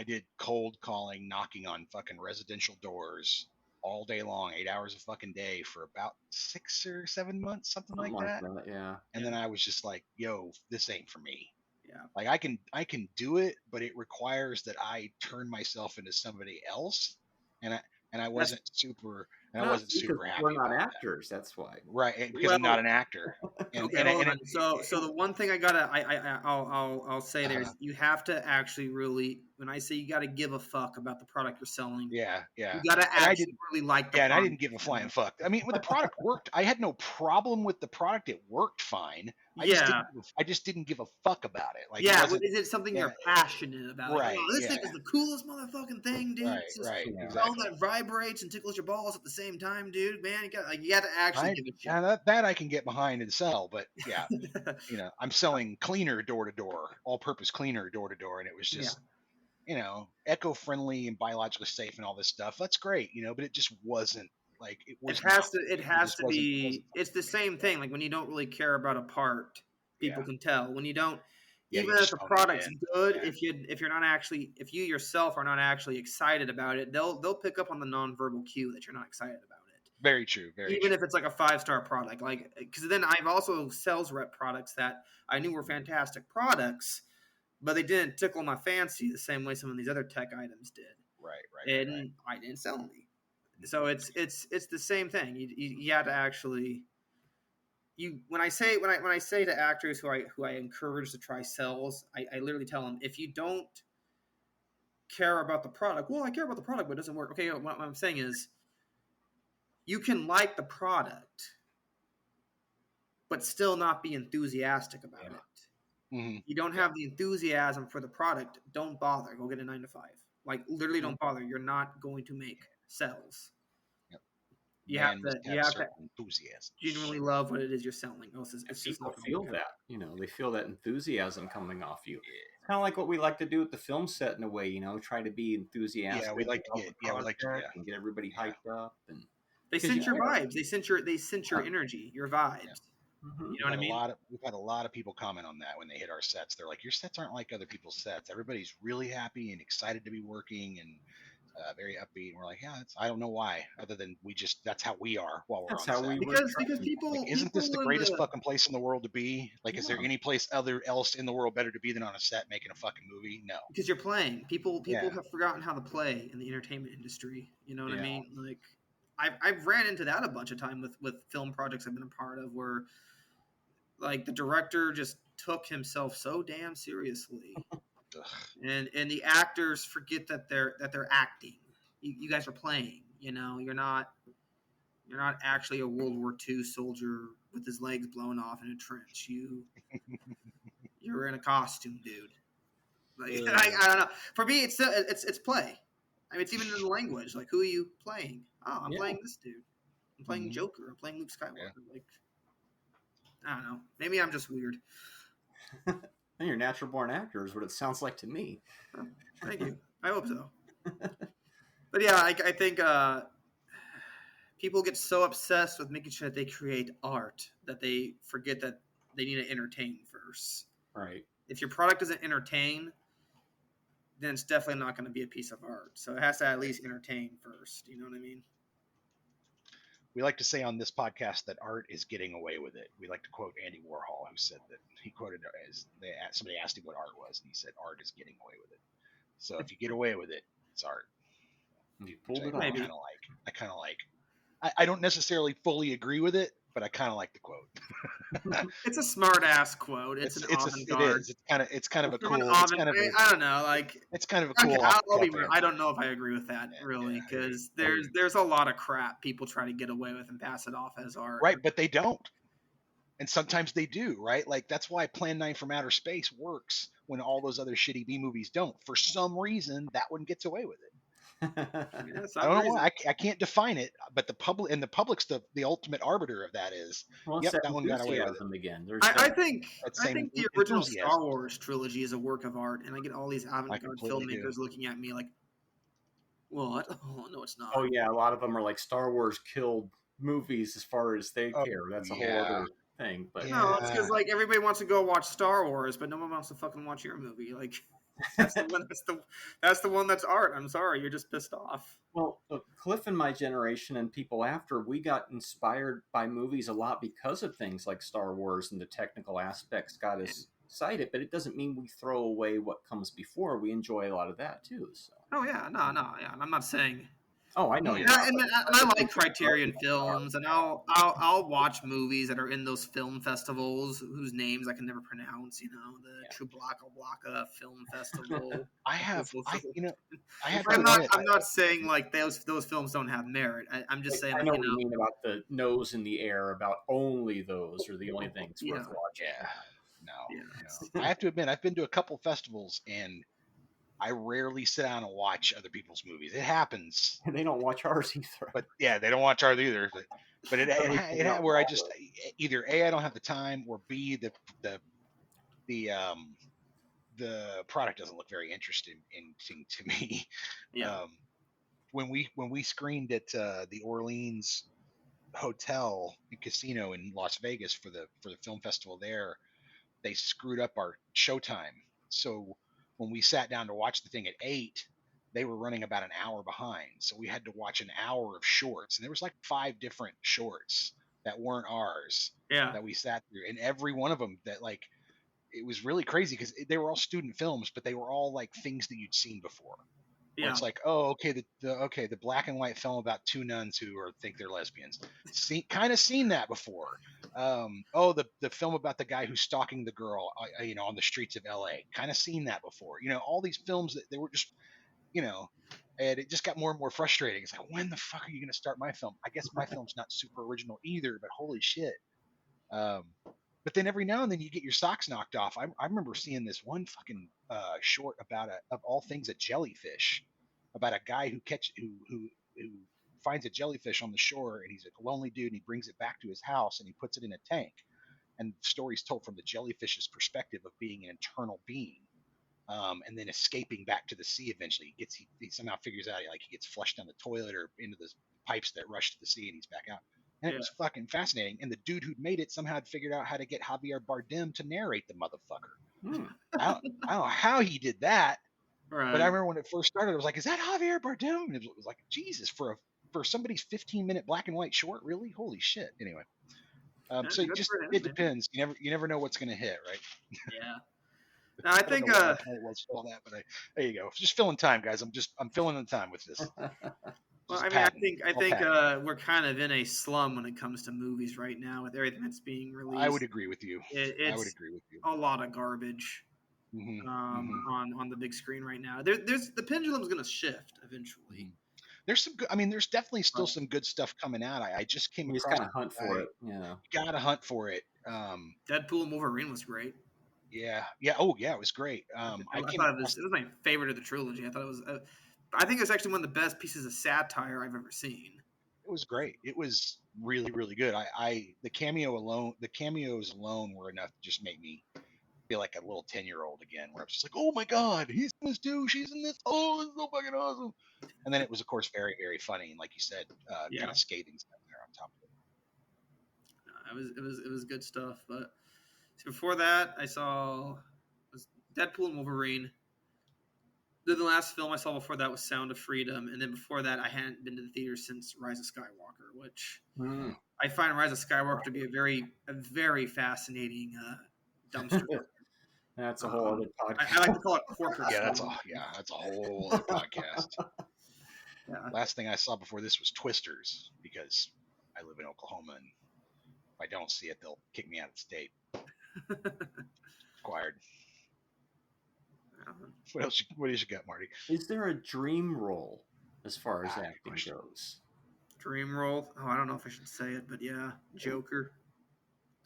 did cold calling, knocking on fucking residential doors all day long, 8 hours a fucking day for about 6 or 7 months, something like that. Yeah. And then I was just like, yo, this ain't for me. Yeah. Like I can do it, but it requires that I turn myself into somebody else. And I wasn't super happy. We're not actors. That's why. Right, because I'm not an actor. And, okay, hold on. So the one thing I'll say there is you have to actually really, when I say you got to give a fuck about the product you're selling. Yeah. You got to actually really like the product. And I didn't give a flying fuck. I mean, when the product worked, I had no problem with the product. It worked fine. I just didn't give a fuck about it. Like, is it something you're passionate about? Right. This thing is the coolest motherfucking thing, dude. Right. Exactly. All that vibrates and tickles your balls at the same time, dude. Man, you got to actually give a shit. Yeah, that I can get behind and sell, but yeah, I'm selling cleaner door to door, all-purpose cleaner door to door, and it was just, eco-friendly and biologically safe and all this stuff. That's great, but it just wasn't. Like it has to be. It's the same thing. Like when you don't really care about a part, people can tell. When you don't, even if the product's good, if you yourself are not actually excited about it, they'll pick up on the nonverbal cue that you're not excited about it. Very true. Even if it's like a 5-star product, like because then I've also sales rep products that I knew were fantastic products, but they didn't tickle my fancy the same way some of these other tech items did. Right. And I didn't sell any. So it's the same thing. You have to actually when I say to actors who I encourage to try sales, I literally tell them, if you don't care about the product, well, I care about the product, but it doesn't work. Okay, what I'm saying is you can like the product, but still not be enthusiastic about it. Mm-hmm. You don't have the enthusiasm for the product, don't bother. Go get a 9 to 5. Like, literally don't bother. You're not going to make sales. Yep. You have to enthusiasm. genuinely love what it is you're selling. Else it's just People not feel that, you know, they feel that enthusiasm coming off you. It's kind of like what we like to do at the film set in a way, you know, try to be enthusiastic. Yeah, we like to and get everybody hyped up, and they sense your vibes. They sense your energy, your vibes. Yeah. You know what I mean? We've had a lot of people comment on that when they hit our sets. They're like, your sets aren't like other people's sets. Everybody's really happy and excited to be working and very upbeat. And we're like, yeah, I don't know why, other than that's how we are while we're on set. Because people, like, isn't this the greatest fucking place in the world to be? Like, is there any place else in the world better to be than on a set making a fucking movie? No. Because you're playing. People have forgotten how to play in the entertainment industry. You know what I mean? Like, I've ran into that a bunch of time with film projects I've been a part of where, like, the director just took himself so damn seriously, and the actors forget that they're acting. You guys are playing. You know, you're not actually a World War II soldier with his legs blown off in a trench. You're in a costume, dude. Like, I don't know. For me, it's play. I mean, it's even in the language. Like, who are you playing? Oh, I'm playing this dude. I'm playing Joker. I'm playing Luke Skywalker. Yeah. Like, I don't know. Maybe I'm just weird. And you're a natural born actor is what it sounds like to me. Oh, thank you. I hope so. But yeah, I think people get so obsessed with making sure that they create art that they forget that they need to entertain first. Right. If your product doesn't entertain, then it's definitely not going to be a piece of art. So it has to at least entertain first. You know what I mean? We like to say on this podcast that art is getting away with it. We like to quote Andy Warhol, who said that he quoted as somebody asked him what art was, and he said, "Art is getting away with it." So if you get away with it, it's art. You pulled it off. I kind of like. I don't necessarily fully agree with it, but I kind of like the quote. It's a smart ass quote. It's avant-garde. It's kind of a cool. I don't know. Like, it's kind of a cool. I don't know if I agree with that really, because there's a lot of crap people try to get away with and pass it off as art. Right, but they don't. And sometimes they do, right? Like, that's why Plan 9 from Outer Space works when all those other shitty B movies don't. For some reason, that one gets away with it. I don't know why. I can't define it, but the public's the ultimate arbiter of that is. Well, yep, that one got away with it. Again. I think the original Star Wars trilogy is a work of art, and I get all these avant-garde filmmakers looking at me like, "What? Oh no, it's not." Oh yeah, a lot of them are like, Star Wars killed movies as far as they care. That's a whole other thing. But no, it's because like everybody wants to go watch Star Wars, but no one wants to fucking watch your movie. Like, that's the one that's art. I'm sorry, you're just pissed off. Well, Cliff and my generation and people after, we got inspired by movies a lot because of things like Star Wars, and the technical aspects got us excited. But it doesn't mean we throw away what comes before. We enjoy a lot of that too. So. Oh yeah, no, yeah. I'm not saying. Oh, I know. And I like Criterion films, and I'll watch movies that are in those film festivals whose names I can never pronounce. You know, the Chewbacca Film Festival. I'm not saying like those films don't have merit. I'm just saying. I know what you mean about the nose in the air. About only those are the only things worth watching. No. I have to admit, I've been to a couple festivals and I rarely sit down and watch other people's movies. It happens. And they don't watch ours either. But yeah, they don't watch ours either. But it where I just either A, I don't have the time, or B, the product doesn't look very interesting to me. Yeah. When we screened at the Orleans Hotel and Casino in Las Vegas for the film festival there, they screwed up our showtime. So when we sat down to watch the thing at 8, they were running about an hour behind. So we had to watch an hour of shorts. And there was like 5 different shorts that weren't ours that we sat through. And every one of them that like, it was really crazy because they were all student films, but they were all like things that you'd seen before. Yeah. It's like, oh, okay, the black and white film about 2 nuns who think they're lesbians. Kind of seen that before. The film about the guy who's stalking the girl, on the streets of LA. Kind of seen that before. All these films that they were just, and it just got more and more frustrating. It's like, when the fuck are you going to start my film? I guess my film's not super original either, but holy shit. But then every now and then you get your socks knocked off. I remember seeing this one fucking short about of all things, a jellyfish, about a guy who finds a jellyfish on the shore, and he's a lonely dude, and he brings it back to his house and he puts it in a tank. And the story's told from the jellyfish's perspective of being an internal being, and then escaping back to the sea. Eventually, he somehow figures out he gets flushed down the toilet or into the pipes that rush to the sea, and he's back out. And it was fucking fascinating. And the dude who'd made it somehow had figured out how to get Javier Bardem to narrate the motherfucker. I don't know how he did that, Right. but I remember when it first started, I was like, "Is that Javier Bardem?" And it was like, Jesus, for somebody's 15-minute black and white short, really? Holy shit! Anyway. So it depends. You never know what's going to hit, right? Yeah. No, I think all that, but there you go. Just filling time, guys. I'm filling the time with this. Well, I mean, I think we're kind of in a slum when it comes to movies right now with everything that's being released. I would agree with you. I would agree with you. A lot of garbage on the big screen right now. There's the pendulum's going to shift eventually. There's some good. I mean, there's definitely still some good stuff coming out. I just came across. You just gotta hunt for it. Yeah. You gotta hunt for it. Deadpool and Wolverine was great. Yeah. Oh, yeah. It was great. I thought it was my favorite of the trilogy. I thought it was. I think it was actually one of the best pieces of satire I've ever seen. It was great. It was really, really good. The cameos alone were enough to just make me feel like a little 10-year-old again, where I was just like, oh my god, he's in this too, she's in this, oh, it's so fucking awesome. And then it was, of course, very, very funny, and like you said, kind of scathing stuff there on top of it. It was good stuff. But before that, I saw Deadpool and Wolverine. The last film I saw before that was Sound of Freedom, and then before that, I hadn't been to the theater since Rise of Skywalker, which I find Rise of Skywalker to be a very fascinating dumpster. That's a whole other podcast. I like to call it corporate. That's a whole other podcast. Yeah. Last thing I saw before this was Twisters, because I live in Oklahoma, and if I don't see it, they'll kick me out of the state. Required. What else you got, Marty? Is there a dream role as far as acting goes? Dream role? Oh, I don't know if I should say it, but yeah, Joker.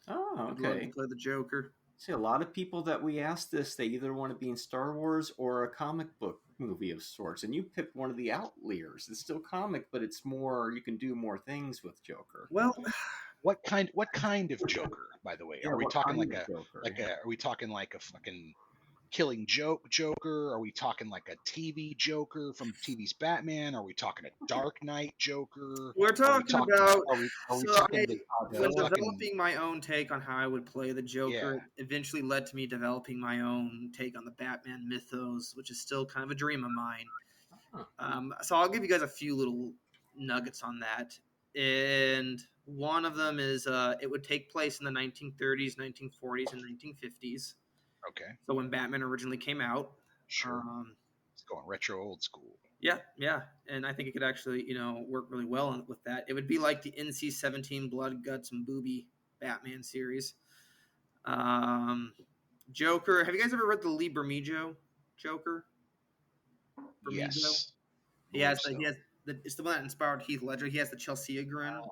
Oh, okay. I'd love to play the Joker. See, a lot of people that we ask this, they either want to be in Star Wars or a comic book movie of sorts, and you picked one of the outliers. It's still comic, but it's more, you can do more things with Joker. Well, what kind of Joker, by the way? Are we talking are we talking like a fucking Killing Joker? Are we talking like a TV Joker from TV's Batman? Are we talking a Dark Knight Joker? We're talking about. When developing my own take on how I would play the Joker, eventually led to me developing my own take on the Batman mythos, which is still kind of a dream of mine. So I'll give you guys a few little nuggets on that. And one of them is it would take place in the 1930s, 1940s, and 1950s. Okay. So when Batman originally came out. Sure. It's going retro old school. Yeah. And I think it could actually, work really well with that. It would be like the NC-17 blood, guts, and booby Batman series. Joker. Have you guys ever read the Lee Bermejo Joker? Yes. It's the one that inspired Heath Ledger. He has the Chelsea grin.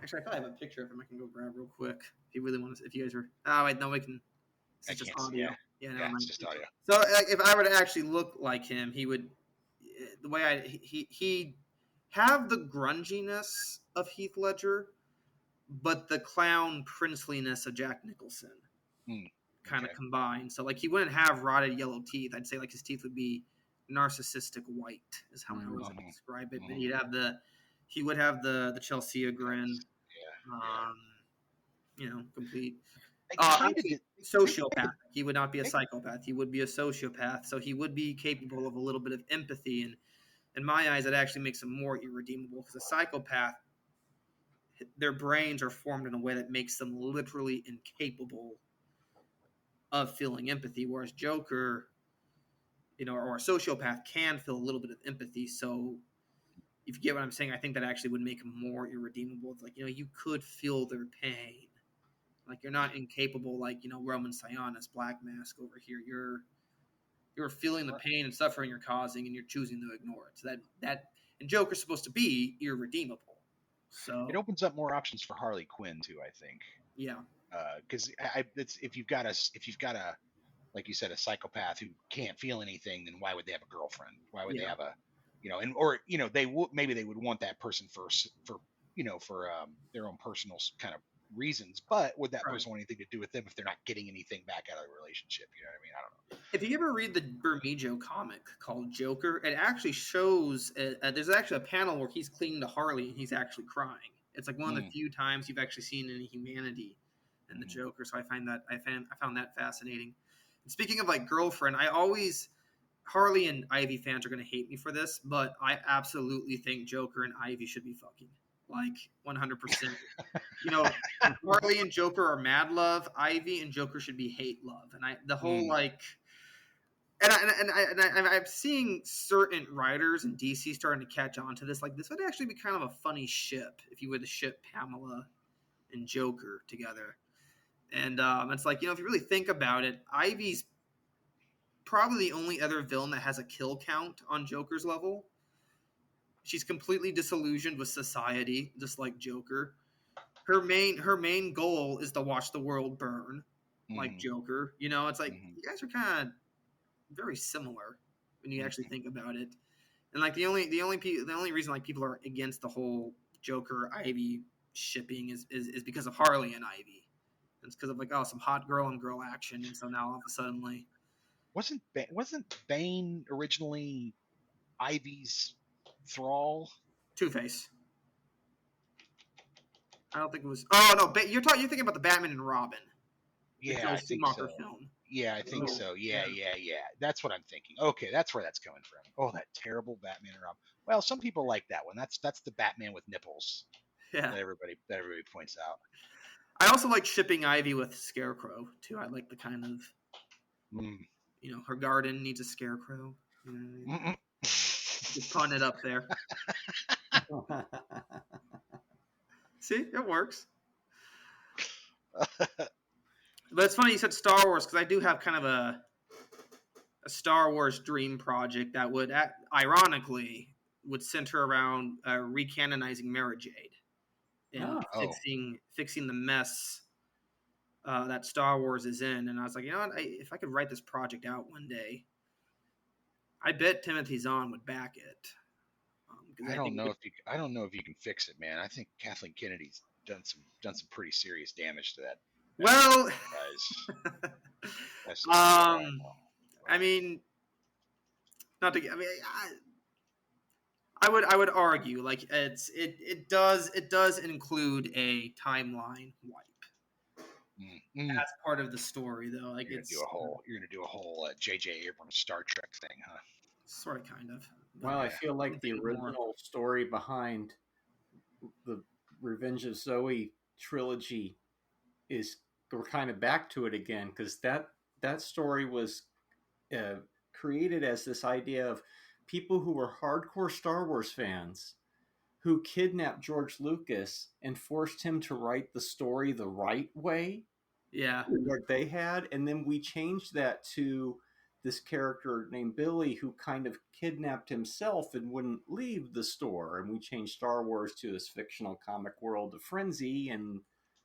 Actually, I probably have a picture of him I can go grab real quick. If you really want to, if you guys are. Oh, wait, no, we can. It's just audio. It's just audio. So if I were to actually look like him, he would. The way he'd have the grunginess of Heath Ledger, but the clown princeliness of Jack Nicholson kind of combined. So like he wouldn't have rotted yellow teeth. I'd say like his teeth would be narcissistic white is how I always describe it. But he would have the Chelsea grin. Complete. Sociopath. He would not be a psychopath. He would be a sociopath. So he would be capable of a little bit of empathy. And in my eyes, it actually makes him more irredeemable because a psychopath, their brains are formed in a way that makes them literally incapable of feeling empathy. Whereas Joker, or a sociopath can feel a little bit of empathy. So if you get what I'm saying, I think that actually would make him more irredeemable. It's like, you could feel their pain. Like you're not incapable, like Roman Sionis, Black Mask over here. You're feeling the pain and suffering you're causing, and you're choosing to ignore it. So and Joker's supposed to be irredeemable. So it opens up more options for Harley Quinn too. I think Yeah. Because if you've got a like you said, a psychopath who can't feel anything, then why would they have a girlfriend? Why would they have a, maybe they would want that person for their own personal kind of reasons, but would that person want anything to do with them if they're not getting anything back out of the relationship? You know what I mean? I don't know. If you ever read the Bermejo comic called Joker, it actually shows there's actually a panel where he's clinging to Harley and he's actually crying. It's like one of the few times you've actually seen any humanity in the Joker. So I found that fascinating. And speaking of like girlfriend, Harley and Ivy fans are going to hate me for this, but I absolutely think Joker and Ivy should be fucking. Like 100%. Harley and Joker are mad love. Ivy and Joker should be hate love. And I'm seeing certain writers in DC starting to catch on to this. Like, this would actually be kind of a funny ship if you were to ship Pamela and Joker together. And it's like, if you really think about it, Ivy's probably the only other villain that has a kill count on Joker's level. She's completely disillusioned with society, just like Joker. Her main goal is to watch the world burn, like Joker. It's like you guys are kind of very similar when you actually think about it. And like the only reason like people are against the whole Joker Ivy shipping is because of Harley and Ivy. It's because of like some hot girl and girl action, and so now all of a sudden wasn't Bane originally Ivy's thrall? Two-Face. I don't think it was. Oh no, you're thinking about the Batman and Robin. Yeah, I think so. Film. Yeah, I think so. Yeah. That's what I'm thinking. Okay, that's where that's coming from. Oh, that terrible Batman and Robin. Well, some people like that one. That's the Batman with nipples. Yeah. That everybody points out. I also like shipping Ivy with Scarecrow too. I like the kind of, her garden needs a Scarecrow. Just pun it up there. See, it works. But it's funny you said Star Wars, because I do have kind of a Star Wars dream project that would, ironically, would center around recanonizing Mara Jade and fixing the mess that Star Wars is in. And I was like, if I could write this project out one day, I bet Timothy Zahn would back it. I don't know if you can fix it, man. I think Kathleen Kennedy's done some pretty serious damage to that. Well, I would argue like it does include a timeline wipe. That's part of the story, though. Like you're gonna do a whole J.J. Abrams Star Trek thing, huh? Sort of, kind of. Well, I feel like the original story behind the Revenge of Zoe trilogy we're kind of back to it again, because that story was created as this idea of people who were hardcore Star Wars fans who kidnapped George Lucas and forced him to write the story the right way. Yeah. What they had. And then we changed that to this character named Billy who kind of kidnapped himself and wouldn't leave the store. And we changed Star Wars to this fictional comic world of frenzy. And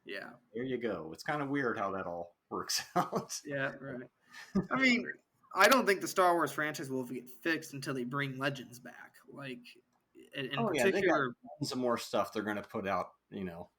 yeah, there you go. It's kind of weird how that all works out. Yeah, right. I mean, I don't think the Star Wars franchise will get fixed until they bring Legends back. Like, in particular, they got some more stuff they're going to put out.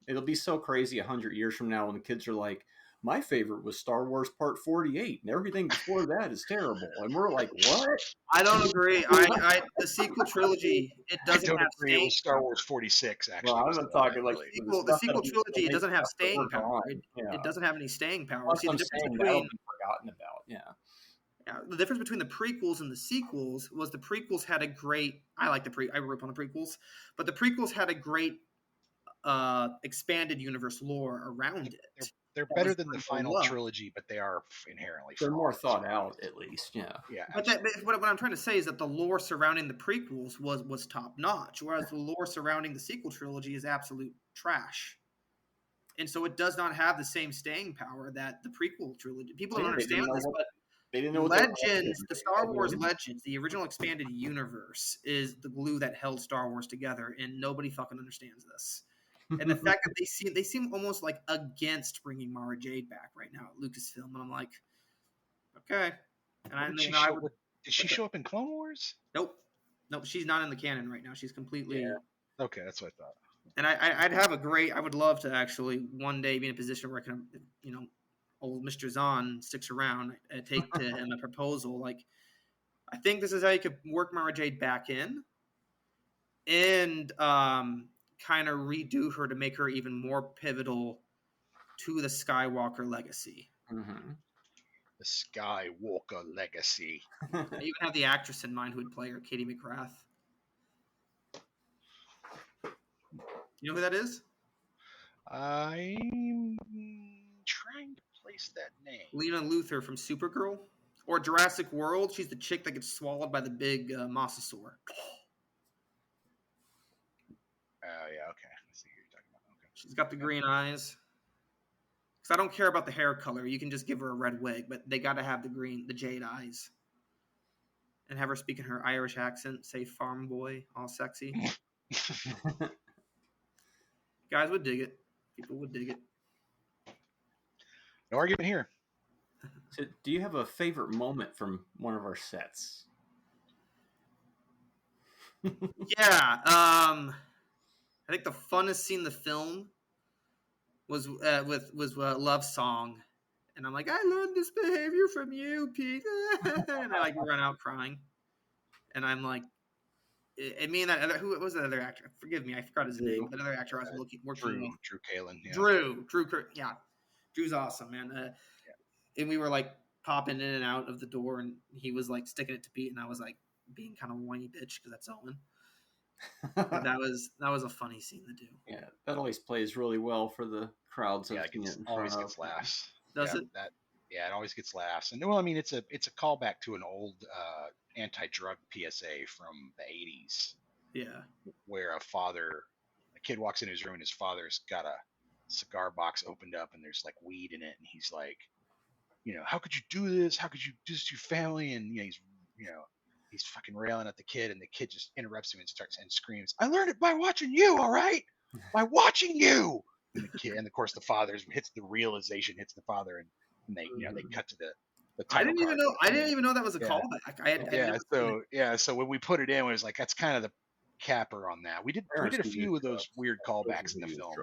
It'll be so crazy 100 years from now when the kids are like, my favorite was Star Wars Part 48, and everything before that is terrible. And we're like, what? I don't agree. The sequel trilogy, it doesn't have staying. It was Star Wars 46, actually. Well, I'm talking like the sequel trilogy. It doesn't have staying power. It doesn't have any staying power. See, the difference between forgotten about. Yeah, the difference between the prequels and the sequels was the prequels had a great. I grew up on the prequels, but the prequels had a great expanded universe lore around it. They're better than the final trilogy, but they are inherently more thought out, at least. Yeah. But what I'm trying to say is that the lore surrounding the prequels was top notch, whereas the lore surrounding the sequel trilogy is absolute trash. And so it does not have the same staying power that the prequel trilogy. People don't understand this, but they didn't know Legends, the Star Wars Legends, the original expanded universe is the glue that held Star Wars together, and nobody fucking understands this. And the fact that they seem almost like against bringing Mara Jade back right now at Lucasfilm, and I'm like, okay. And Did she show up in Clone Wars? Nope, she's not in the canon right now. She's completely. Yeah. Okay, that's what I thought. And I would love to actually one day be in a position where I can, old Mr. Zahn sticks around, take to him a proposal. Like, I think this is how you could work Mara Jade back in, and kind of redo her to make her even more pivotal to the Skywalker legacy. Mm-hmm. The Skywalker legacy. I even have the actress in mind who would play her, Katie McGrath. You know who that is? I'm trying to place that name. Lena Luthor from Supergirl. Or Jurassic World. She's the chick that gets swallowed by the big mosasaur. Oh, yeah, okay. I see what you're talking about. Okay. She's got the green eyes. Because I don't care about the hair color. You can just give her a red wig, but they got to have the jade eyes. And have her speak in her Irish accent, say farm boy, all sexy. Guys would dig it. People would dig it. No argument here. So, do you have a favorite moment from one of our sets? Yeah. I think the funnest scene in the film was Love Song. And I'm like, I learned this behavior from you, Pete. And I run out crying. And I'm like, me and that other, who was the other actor? Forgive me, I forgot his name. That other actor I was working with. Drew Kalin. Yeah. Drew, yeah. Drew's awesome, man. And we were like popping in and out of the door, and he was like sticking it to Pete, and I was like being kind of a whiny bitch because that's Owen. But that was a funny scene to do. Yeah, that always plays really well for the crowds. Yeah, it always gets laughs. Does it? Yeah, it always gets laughs. And well, I mean, it's a callback to an old anti-drug PSA from the 80s. Yeah. Where a kid walks into his room and his father's got a cigar box opened up and there's like weed in it, and he's like, how could you do this? How could you do this to your family? And he's fucking railing at the kid, and the kid just interrupts him and starts and screams, "I learned it by watching you, all right? By watching you." And the kid, and of course the realization hits the father, and they they cut to the title. I didn't even know that was a callback. So when we put it in, it was like, that's kind of the capper on that. We did a few of those weird callbacks in the film.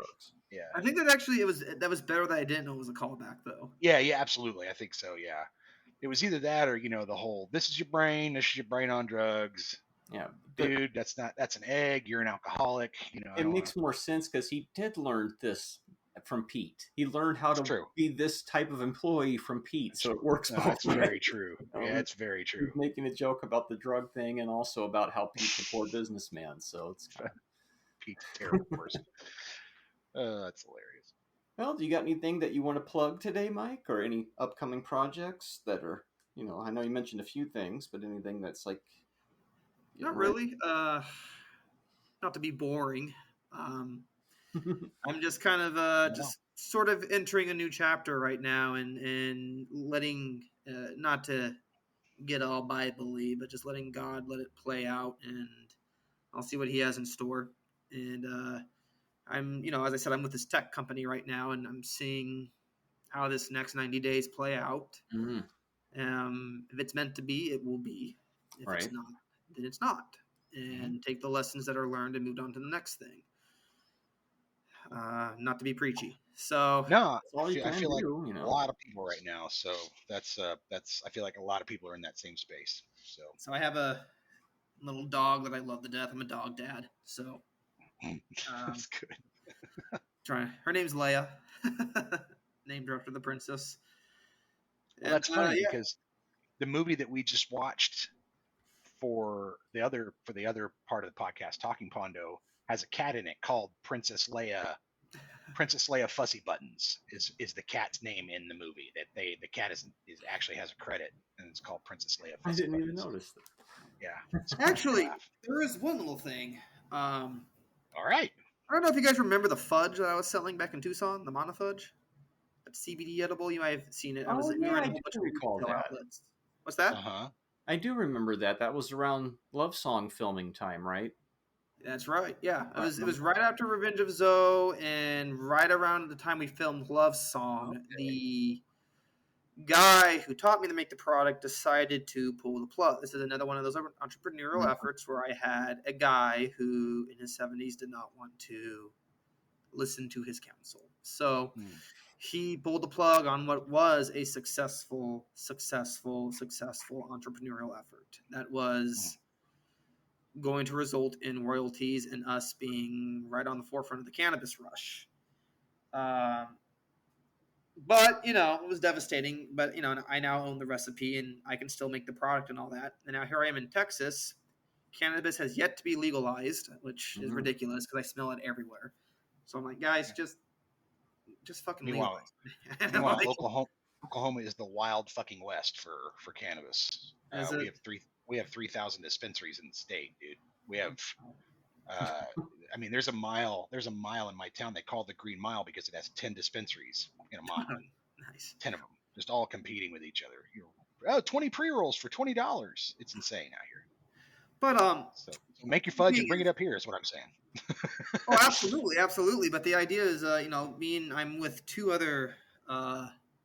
Yeah, I think that was better that I didn't know it was a callback though. Yeah, absolutely. I think so. Yeah, it was either that or the whole this is your brain on drugs. Yeah, dude, that's an egg. You're an alcoholic. It makes more sense because he did learn this from Pete. He learned how to be this type of employee from Pete, so it works. That's very true. Yeah, it's very true. He's making a joke about the drug thing and also about how Pete's a poor businessman. So it's kind of... Pete's a terrible person. That's hilarious. Well, do you got anything that you want to plug today, Mike, or any upcoming projects that are, I know you mentioned a few things, but anything that's like... Not really. Not to be boring. I'm just kind of just sort of entering a new chapter right now and letting, not to get all Bible-y, but just letting God let it play out, and I'll see what he has in store. And I'm, as I said, I'm with this tech company right now, and I'm seeing how this next 90 days play out. Mm-hmm. If it's meant to be, it will be. If it's not, then it's not. And take the lessons that are learned and move on to the next thing. Not to be preachy. So no, I feel like a lot of people right now. So that's I feel like a lot of people are in that same space. So I have a little dog that I love to death. I'm a dog dad. So that's good. Her name's Leia, named after the princess. Well, that's funny because the movie that we just watched for the other part of the podcast, Talking Pondo, has a cat in it called Princess Leia. Princess Leia Fussy Buttons is the cat's name in the movie. That the cat is actually has a credit, and it's called Princess Leia Fussy Buttons. I didn't even notice that. Yeah. Actually, there is one little thing. All right. I don't know if you guys remember the fudge that I was selling back in Tucson, the Mana Fudge. That's CBD edible. You might have seen it. I do recall that. Outlets. What's that? Uh-huh. I do remember that. That was around Love Song filming time, right? That's right. Yeah, it was right after Revenge of Zoe, and right around the time we filmed Love Song. The guy who taught me to make the product decided to pull the plug. This is another one of those entrepreneurial efforts where I had a guy who, in his 70s, did not want to listen to his counsel. So he pulled the plug on what was a successful entrepreneurial effort that was going to result in royalties and us being right on the forefront of the cannabis rush. But, it was devastating. But, I now own the recipe and I can still make the product and all that. And now here I am in Texas. Cannabis has yet to be legalized, which is ridiculous because I smell it everywhere. So I'm like, guys, just fucking legalize. Meanwhile, Oklahoma is the wild fucking west for cannabis. We have 3,000 dispensaries in the state, dude. We have, there's a mile in my town they call the Green Mile because it has 10 dispensaries in a mile. Nice. 10 of them, just all competing with each other. 20 pre-rolls for $20. It's insane out here. But so make your fudge and bring it up here is what I'm saying. Oh, absolutely. But the idea is, I'm with two other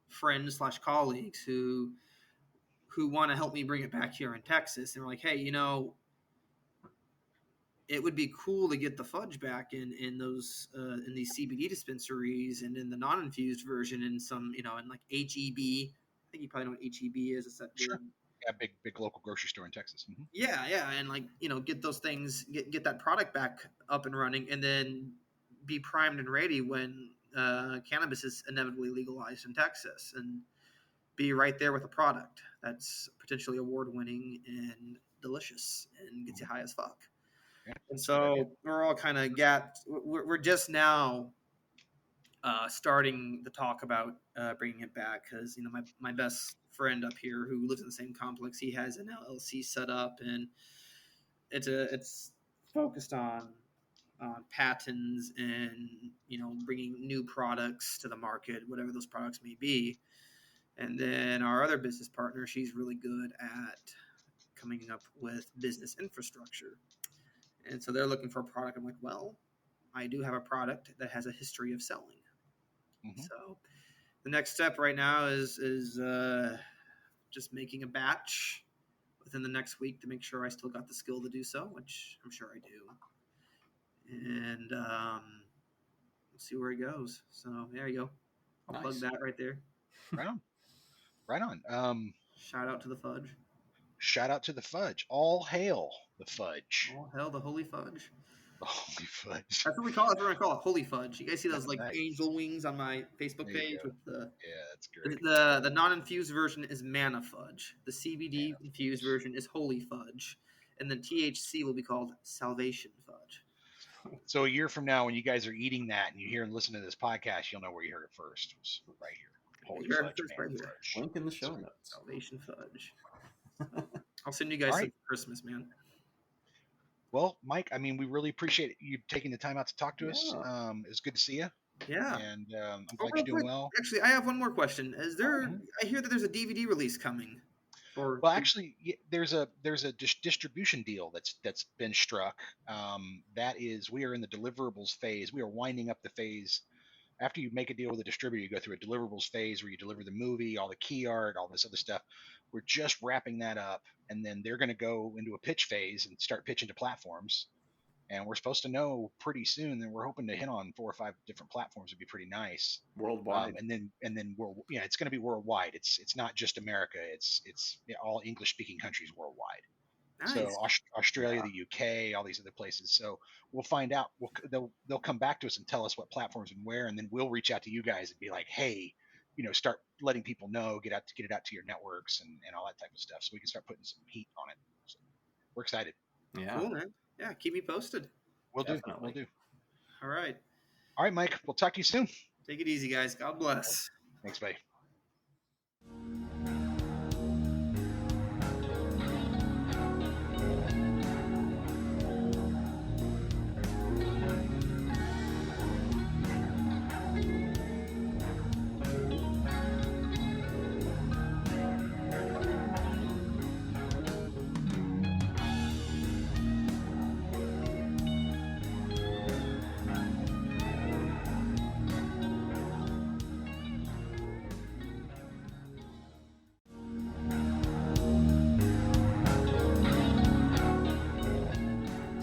friends / colleagues who want to help me bring it back here in Texas. And we're like, hey, it would be cool to get the fudge back in those in these CBD dispensaries and in the non-infused version in some, in like HEB. I think you probably know what HEB is. It's that sure. Yeah, big local grocery store in Texas. Mm-hmm. Yeah, and like get those things, get that product back up and running, and then be primed and ready when cannabis is inevitably legalized in Texas, and be right there with a product that's potentially award-winning and delicious and gets you high as fuck. Yeah, and so we're all kind of we're just now starting the talk about bringing it back because my best friend up here who lives in the same complex, he has an LLC set up, and it's focused on patents and bringing new products to the market, whatever those products may be. And then our other business partner, she's really good at coming up with business infrastructure, and so they're looking for a product. I'm like, well, I do have a product that has a history of selling. So the next step right now is just making a batch within the next week to make sure I still got the skill to do so, which I'm sure I do. And we'll see where it goes. So there you go. I'll plug that right there. Right on. Shout out to the fudge. Shout out to the fudge. All hail the fudge. All hail the holy fudge. Holy fudge. That's what we call it. That's what I call it. Holy fudge. You guys see those angel wings on my Facebook page with that's great. The non-infused version is manna fudge. The CBD infused version is holy fudge, and then THC will be called salvation fudge. So a year from now, when you guys are eating that and you hear and listen to this podcast, you'll know where you heard it first. It was right here. Holy fudge, manna fudge. Link in the show notes. Salvation fudge. I'll send you guys some for Christmas, man. Well, Mike, we really appreciate you taking the time out to talk to us. It was good to see you. Yeah. And I'm glad you're doing well. Actually, I have one more question. Is there? I hear that there's a DVD release coming. Well, actually, there's a distribution deal that's been struck. That is, we are in the deliverables phase. We are winding up the phase. After you make a deal with a distributor, you go through a deliverables phase where you deliver the movie, all the key art, all this other stuff. We're just wrapping that up, and then they're going to go into a pitch phase and start pitching to platforms. And we're supposed to know pretty soon. And we're hoping to hit on 4 or 5 different platforms. Would be pretty nice. Worldwide, and then it's going to be worldwide. It's not just America. It's all English speaking countries worldwide. Nice. So Australia, the UK, all these other places. So we'll find out. They'll come back to us and tell us what platforms and where, and then we'll reach out to you guys and be like, hey, start letting people know, get it out to your networks and all that type of stuff, so we can start putting some heat on it. So we're excited. Yeah. Cool, man. Yeah, keep me posted. We'll do. All right, Mike. We'll talk to you soon. Take it easy, guys. God bless. Thanks, buddy.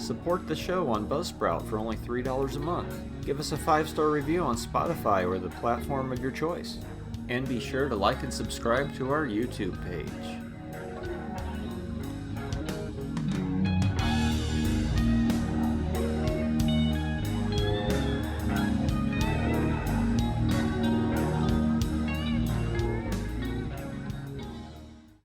Support the show on Buzzsprout for only $3 a month. Give us a 5-star review on Spotify or the platform of your choice. And be sure to like and subscribe to our YouTube page.